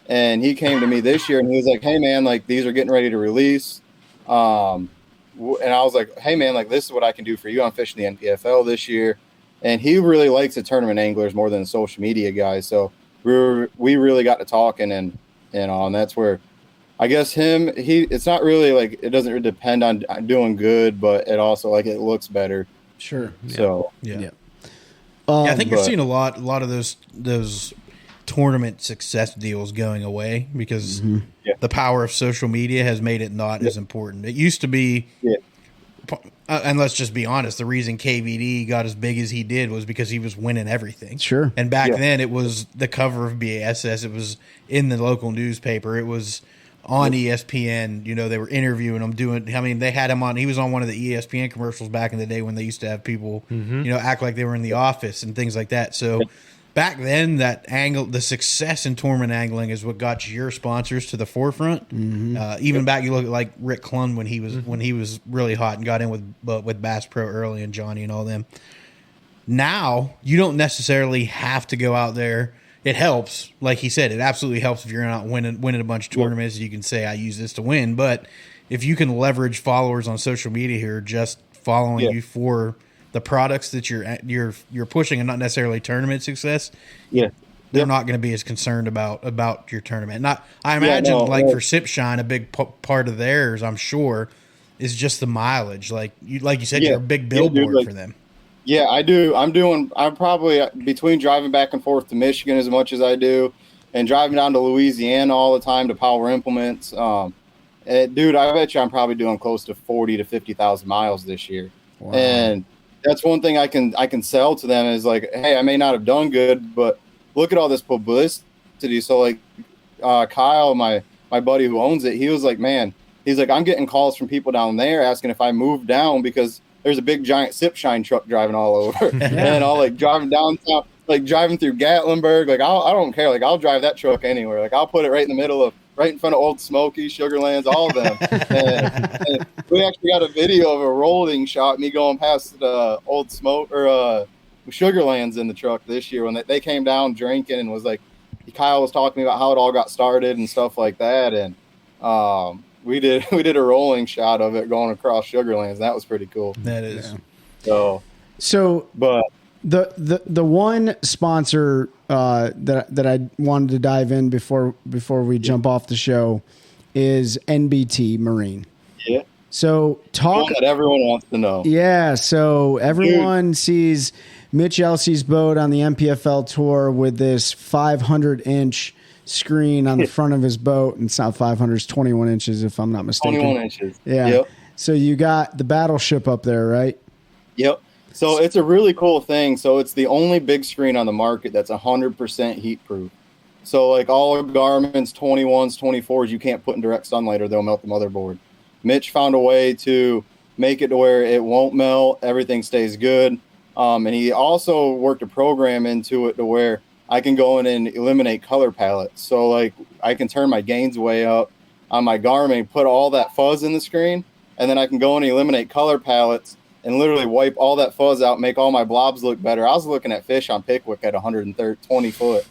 and he came to me this year and he was like, hey man, like, these are getting ready to release. And I was like, hey man, like, this is what I can do for you. I'm fishing the NPFL this year. And he really likes the tournament anglers more than the social media guys. So we really got to talking, and that's where I guess it's not really like, it doesn't depend on doing good, but it also, like, it looks better. Sure. So yeah. I think you're seeing a lot of those tournament success deals going away, because the power of social media has made it not as important. It used to be. Yeah. And let's just be honest, the reason KVD got as big as he did was because he was winning everything. Sure. And back then, it was the cover of BASS. It was in the local newspaper. It was on ESPN. They were interviewing him, they had him on. He was on one of the ESPN commercials back in the day when they used to have people, act like they were in the office and things like that. So back then, the success in tournament angling is what got your sponsors to the forefront. Even back, you look at like Rick Klund when he was really hot and got in with Bass Pro early, and Johnny and all them. Now you don't necessarily have to go out there. It helps, like he said, it absolutely helps if you're not winning a bunch of tournaments. You can say, I use this to win. But if you can leverage followers on social media here, just following you for the products that you're pushing, and not necessarily tournament success, they're not going to be as concerned about your tournament. I imagine for Sip Shine, a big part of theirs, I'm sure, is just the mileage. Like you said, you're a big billboard for them. Yeah, I do. I'm probably between driving back and forth to Michigan as much as I do, and driving down to Louisiana all the time to Power Implements. Dude, I bet you I'm probably doing close to 40 to 50,000 miles this year. Wow. And that's one thing I can sell to them is like, hey, I may not have done good, but look at all this So like Kyle, my buddy who owns it, he was like, man, he's like, I'm getting calls from people down there asking if I move down because there's a big giant sip shine truck driving all over. And I'll like driving downtown, like driving through Gatlinburg. Like I don't care. Like I'll drive that truck anywhere. Like I'll put it right in the middle of, right in front of Old Smoky, Sugarlands, all of them. and we actually got a video of a rolling shot, me going past Old Smoke or Sugarlands in the truck this year when they came down drinking and was like, Kyle was talking about how it all got started and stuff like that. And we did a rolling shot of it going across Sugarlands. That was pretty cool. That is. Yeah. So, but the one sponsor that I wanted to dive in before we jump off the show is NBT Marine. Yeah. So talk that everyone wants to know. Yeah. So everyone sees Mitch Elsey's boat on the MPFL tour with this 500-inch screen on the front of his boat. And it's not 500, it's 21 inches, if I'm not mistaken. 21 inches. Yeah. Yep. So you got the Battleship up there, right? Yep. So it's a really cool thing. So it's the only big screen on the market that's 100% heat proof. So like all Garmin's 21s, 24s, you can't put in direct sunlight or they'll melt the motherboard. Mitch found a way to make it to where it won't melt. Everything stays good. And he also worked a program into it to where I can go in and eliminate color palettes. So like I can turn my gains way up on my Garmin, put all that fuzz in the screen, and then I can go in and eliminate color palettes and literally wipe all that fuzz out, make all my blobs look better. I was looking at fish on Pickwick at 120 foot,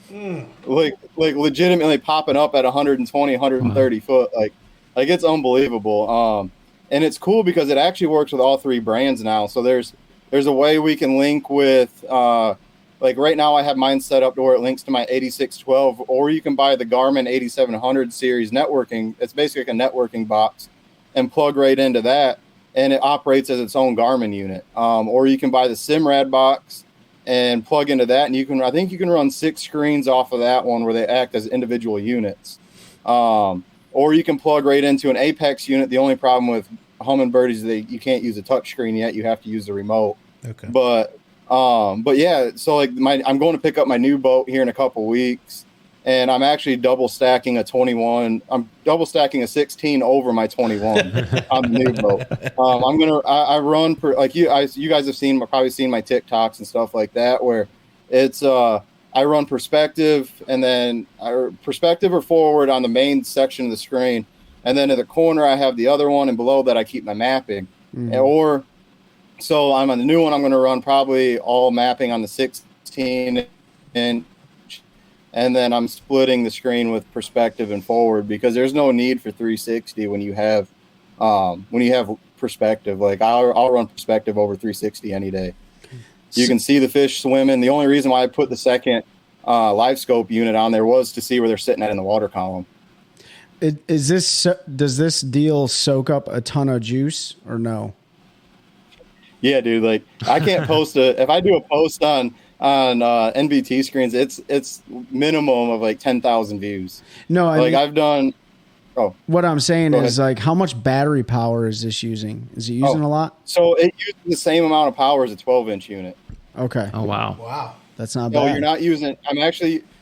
like legitimately popping up at 120, 130 foot. Like it's unbelievable. And it's cool because it actually works with all three brands now. So there's a way we can link with, like right now I have mine set up to where it links to my 8612, or you can buy the Garmin 8700 series networking. It's basically like a networking box and plug right into that. And it operates as its own Garmin unit. Or you can buy the Simrad box and plug into that. And I think you can run 6 screens off of that one where they act as individual units. Or you can plug right into an Apex unit. The only problem with Humminbird is you can't use a touch screen yet. You have to use the remote. Okay. But yeah, so like I'm going to pick up my new boat here in a couple weeks, and I'm actually double stacking a 21. I'm double stacking a 16 over my 21 on the new boat. I run for like you guys have probably seen my TikToks and stuff like that where it's I run perspective and then perspective or forward on the main section of the screen. And then in the corner, I have the other one, and below that, I keep my mapping. So I'm on the new one. I'm going to run probably all mapping on the 16 inch, and then I'm splitting the screen with perspective and forward because there's no need for 360 when you have perspective. Like I'll run perspective over 360 any day. You can see the fish swimming. The only reason why I put the second live scope unit on there was to see where they're sitting at in the water column. Does this deal soak up a ton of juice or no? Yeah, dude. Like I can't post if I do a post on NBT screens, it's minimum of like 10,000 views. No, I mean, I've done. Oh, what I'm saying is ahead. like, how much battery power is this using? Is it using a lot? So it uses the same amount of power as a 12-inch unit. Okay. Oh wow. Wow. That's not No, bad. you're not using.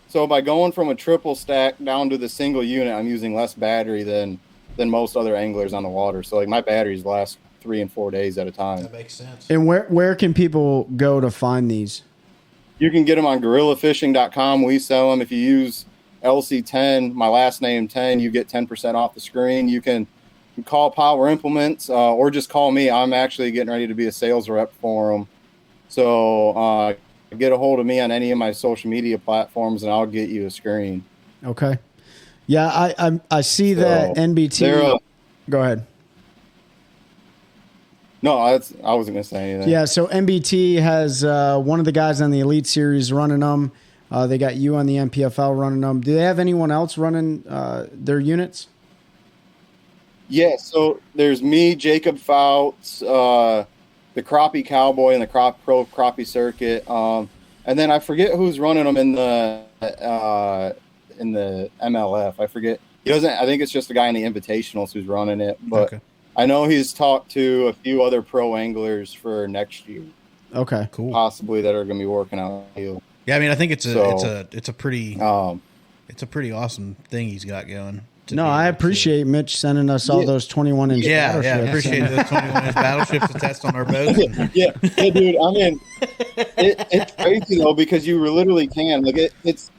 So by going from a triple stack down to the single unit, I'm using less battery than most other anglers on the water. So like my batteries last 3 and 4 days at a time. That makes sense. And where can people go to find these? You can get them on gorillafishing.com. We sell them. If you use LC10, my last name 10, you get 10% off the screen. You can call Power Implements or just call me. I'm actually getting ready to be a sales rep for them. So get a hold of me on any of my social media platforms, and I'll get you a screen. Okay. Yeah, I see that NBT. Go ahead. No, I wasn't going to say anything. Yeah, so NBT has one of the guys on the Elite Series running them. They got you on the MPFL running them. Do they have anyone else running their units? Yeah, so there's me, Jacob Fouts, the Crappie Cowboy, and the Pro Crappie Circuit. And then I forget who's running them in the MLF. I forget. He doesn't. I think it's just the guy in the Invitationals who's running it. But Okay. I know he's talked to a few other pro anglers for next year, Okay. Cool. possibly that are going to be working out. Yeah, I mean, I think it's a pretty it's a pretty awesome thing he's got going. No, I appreciate Mitch sending us all those 21-inch battleships. Yeah, I appreciate those 21-inch battleships to test on our boats. Yeah, dude. I mean, it's crazy though because you literally can. Like, it's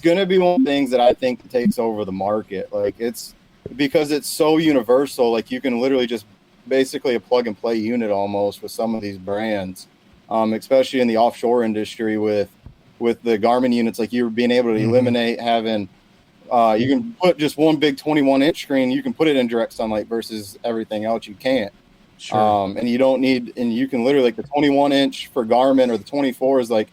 going to be one of the things that I think takes over the market. Like, it's because it's so universal. Like, you can literally just basically a plug and play unit almost with some of these brands, especially in the offshore industry with the Garmin units. Like, you're being able to eliminate having. You can put just one big 21-inch screen. You can put it in direct sunlight versus everything else you can't. Sure. And you don't need, and you can literally like the 21-inch for Garmin or the 24 is like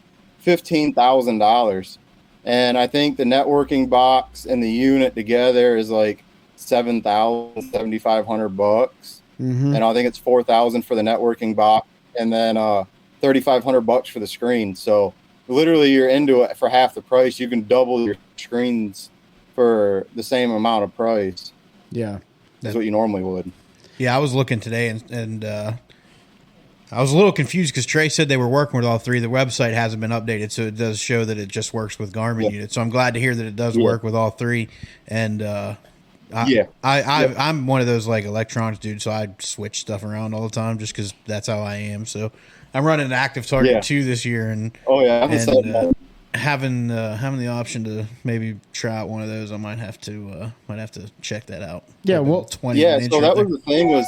$15,000. And I think the networking box and the unit together is like $7,500. And I think it's $4,000 for the networking box, and then $3,500 for the screen. So literally, you're into it for half the price. You can double your screens for the same amount of price. Yeah. That's what you normally would. Yeah, I was looking today, and I was a little confused because Trey said they were working with all three. The website hasn't been updated, so it does show that it just works with Garmin units. So I'm glad to hear that it does work with all three. And I'm one of those like electronics dudes, so I switch stuff around all the time just because that's how I am. So I'm running an Active Target 2 this year, and having the option to maybe try out one of those, I might have to check that out. Yeah, like well, 20 so that was the thing was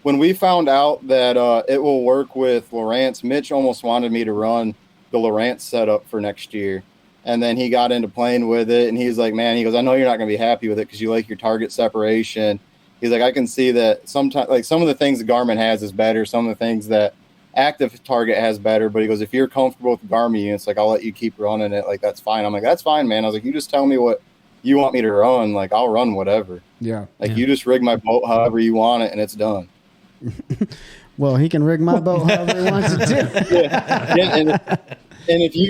when we found out that it will work with Lowrance. Mitch almost wanted me to run the Lowrance setup for next year, and then he got into playing with it, and he's like, "Man," he goes, "I know you're not going to be happy with it because you like your target separation." He's like, "I can see that sometimes, like some of the things that Garmin has is better, some of the things that Active Target has better, but he goes, if you're comfortable with the Garmin units, like I'll let you keep running it. Like, that's fine." I'm like, "That's fine, man." I was like, "You just tell me what you want me to run. Like, I'll run whatever." Yeah. Like, you just rig my boat however you want it, and it's done. Well, he can rig my boat however he wants to do. And if you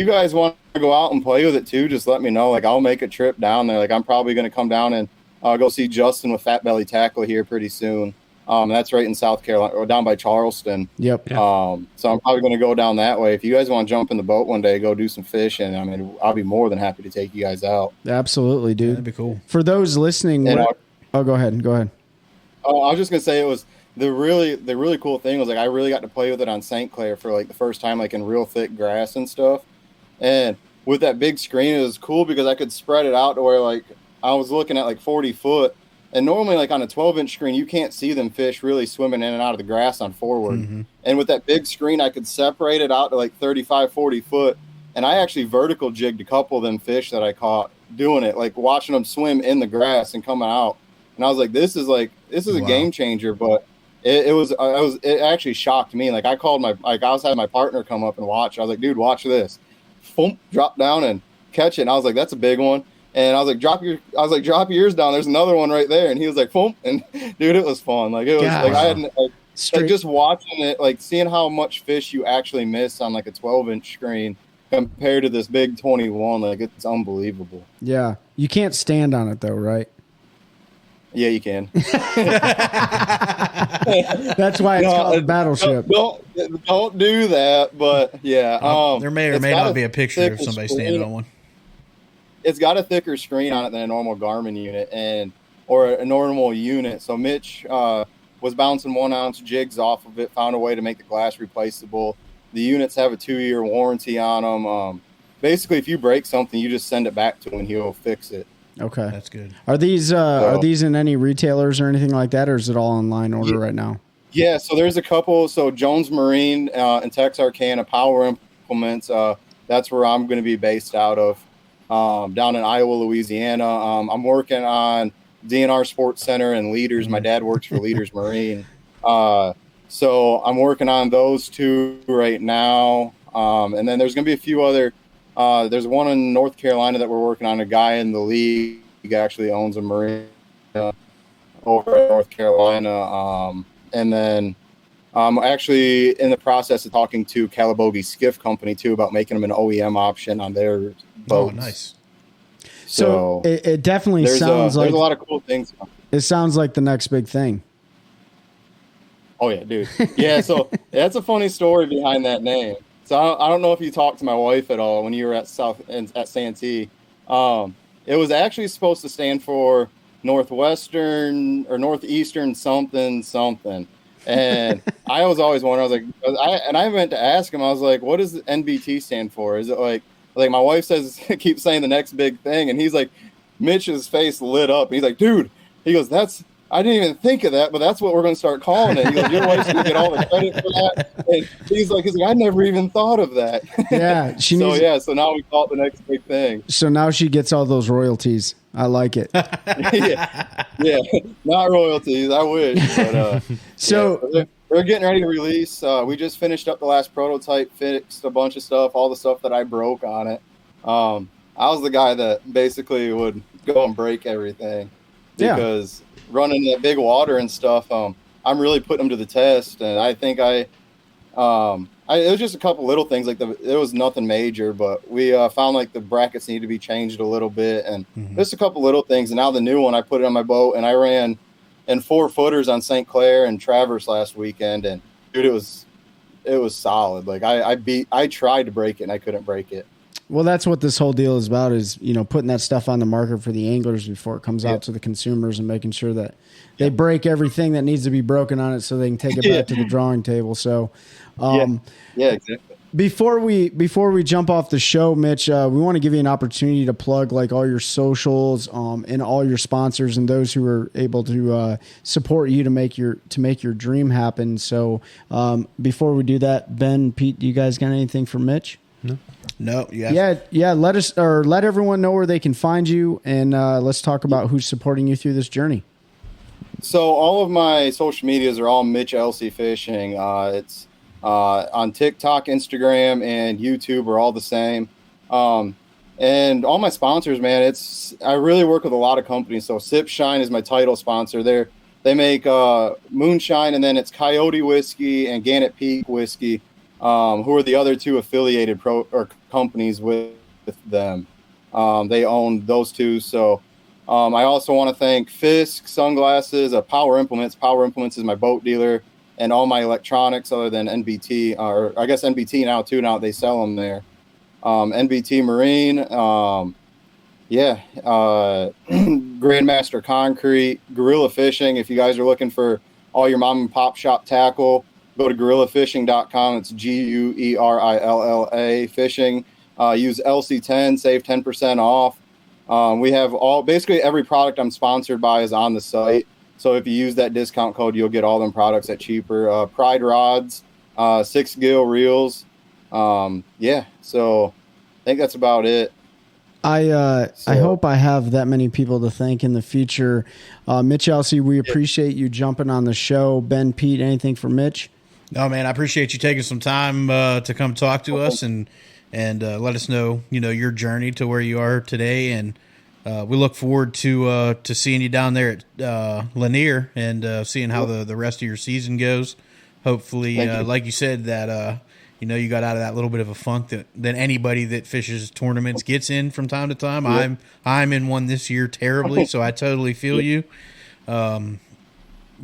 guys want to go out and play with it too, just let me know. Like, I'll make a trip down there. Like, I'm probably going to come down and go see Justin with Fat Belly Tackle here pretty soon. That's right in South Carolina, or down by Charleston. Yep. So I'm probably going to go down that way. If you guys want to jump in the boat one day, go do some fishing. I mean, I'll be more than happy to take you guys out. Absolutely, dude. That'd be cool. For those listening, go ahead. I was just going to say it was the really cool thing was like I really got to play with it on St. Clair for like the first time, like in real thick grass and stuff. And with that big screen, it was cool because I could spread it out to where like I was looking at like 40 foot. And normally, like on a 12-inch screen, you can't see them fish really swimming in and out of the grass on forward. And with that big screen, I could separate it out to like 35, 40 foot. And I actually vertical jigged a couple of them fish that I caught doing it, like watching them swim in the grass and coming out. And I was like, this is a game changer. But it actually shocked me. Like I was having my partner come up and watch. I was like, "Dude, watch this." Boom, drop down and catch it. And I was like, "That's a big one." And I was like, drop yours down. There's another one right there. And he was like, "Boom." And dude, it was fun. Like it was like I hadn't like just watching it, like seeing how much fish you actually miss on like a 12-inch screen compared to this big 21. Like it's unbelievable. Yeah. You can't stand on it though, right? Yeah, you can. That's why it's called a battleship. Don't do that. But yeah, there may or may not be a picture of somebody standing on one. It's got a thicker screen on it than a normal Garmin unit or a normal unit. So Mitch was bouncing 1-ounce jigs off of it, found a way to make the glass replaceable. The units have a 2-year warranty on them. Basically, if you break something, you just send it back to him and he'll fix it. Okay, that's good. Are these in any retailers or anything like that, or is it all online order right now? Yeah, so there's a couple. So Jones Marine and Texarkana Power Implements. That's where I'm going to be based out of. Down in Iowa, Louisiana. I'm working on DNR Sports Center and Leaders. My dad works for Leaders Marine. So I'm working on those two right now. And then there's going to be a few other. There's one in North Carolina that we're working on. A guy in the league actually owns a marine over in North Carolina. And then I'm actually in the process of talking to Calabogie Skiff Company, too, about making them an OEM option on their boats. Oh, nice. So it definitely sounds like... There's a lot of cool things. It sounds like the next big thing. Oh, yeah, dude. Yeah, so that's a funny story behind that name. So I don't know if you talked to my wife at all when you were at Santee. It was actually supposed to stand for Northwestern or Northeastern something. And I was always wondering, I meant to ask him, I was like, what does the NBT stand for? Is it like my wife says, keeps saying the next big thing. And he's like, Mitch's face lit up. He's like, dude, he goes, I didn't even think of that, but that's what we're going to start calling it. He goes, your wife's going to get all the credit for that. And he's like, I never even thought of that. Yeah. So now we call it the next big thing. So now she gets all those royalties. I like it. yeah. Not royalties. I wish. But, they're getting ready to release. We just finished up the last prototype, fixed a bunch of stuff, all the stuff that I broke on it. I was the guy that basically would go and break everything because running that big water and stuff, I'm really putting them to the test. And I think it was just a couple little things. Like it was nothing major, but we found like the brackets need to be changed a little bit, and just a couple little things. And now the new one, I put it on my boat, and I ran in 4 footers on St. Clair and Traverse last weekend, and dude, it was solid. Like I tried to break it and I couldn't break it. Well, that's what this whole deal is about, is, putting that stuff on the market for the anglers before it comes out to the consumers, and making sure that they break everything that needs to be broken on it so they can take it back to the drawing table. So, exactly. Before we jump off the show, Mitch, we want to give you an opportunity to plug like all your socials, and all your sponsors and those who are able to support you to make your dream happen. So, before we do that, Ben, Pete, do you guys got anything for Mitch? No. Yeah. Let everyone know where they can find you, and let's talk about who's supporting you through this journey. So all of my social medias are all Mitch Elsey Fishing. It's on TikTok, Instagram, and YouTube are all the same. And all my sponsors, man, I really work with a lot of companies. So Sip Shine is my title sponsor. They make moonshine, and then it's Coyote Whiskey and Gannett Peak Whiskey, who are the other 2 affiliated companies with them. They own those 2. So I also want to thank Fisk Sunglasses, Power Implements. Power Implements is my boat dealer, and all my electronics other than NBT, or I guess NBT now too. Now they sell them there. NBT Marine, Grandmaster Concrete, Gorilla Fishing. If you guys are looking for all your mom and pop shop tackle, go to gorillafishing.com. It's GUERILLA fishing. Use LC10, save 10% off. We have basically every product I'm sponsored by is on the site. So if you use that discount code, you'll get all them products at cheaper. Pride rods, 6-gill reels. So I think that's about it. I hope I have that many people to thank in the future. Mitch Elsey, we appreciate you jumping on the show. Ben, Pete, anything for Mitch? No, man, I appreciate you taking some time to come talk to us and let us know, your journey to where you are today. And we look forward to seeing you down there at Lanier and seeing how the rest of your season goes. Hopefully, like you said, that you got out of that little bit of a funk that anybody that fishes tournaments gets in from time to time. Yeah. I'm in one this year terribly, so I totally feel you.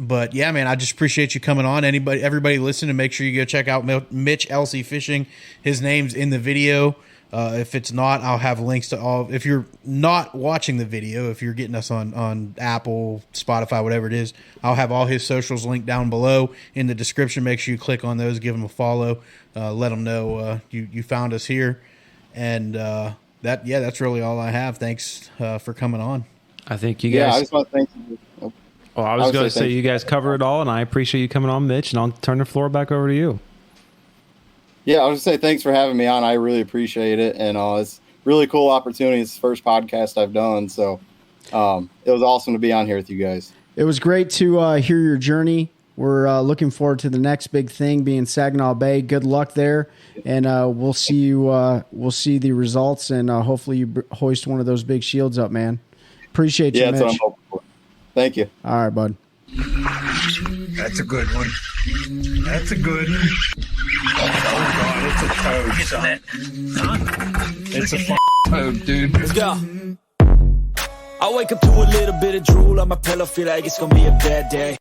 But yeah, man, I just appreciate you coming on. Everybody listening, make sure you go check out Mitch Elsey Fishing. His name's in the video. If it's not, I'll have links to all. If you're not watching the video, if you're getting us on Apple, Spotify, whatever it is, I'll have all his socials linked down below in the description. Make sure you click on those, give him a follow, let them know you found us here, and that's really all I have. Thanks for coming on. I think you guys. I just want to thank you. Well, I was going to say you guys cover it all, and I appreciate you coming on, Mitch, and I'll turn the floor back over to you. Yeah, I was going to say thanks for having me on. I really appreciate it, and it's a really cool opportunity. It's the first podcast I've done, so it was awesome to be on here with you guys. It was great to hear your journey. We're looking forward to the next big thing being Saginaw Bay. Good luck there, and we'll see you. We'll see the results, and hopefully you hoist one of those big shields up, man. Appreciate you, Mitch. That's what I'm hoping for. Thank you. All right, bud. That's a good one. That's a good one. Oh, God, it's a toad, son. It's a toad, dude. Let's go. I wake up to a little bit of drool on my pillow, feel like it's gonna be a bad day.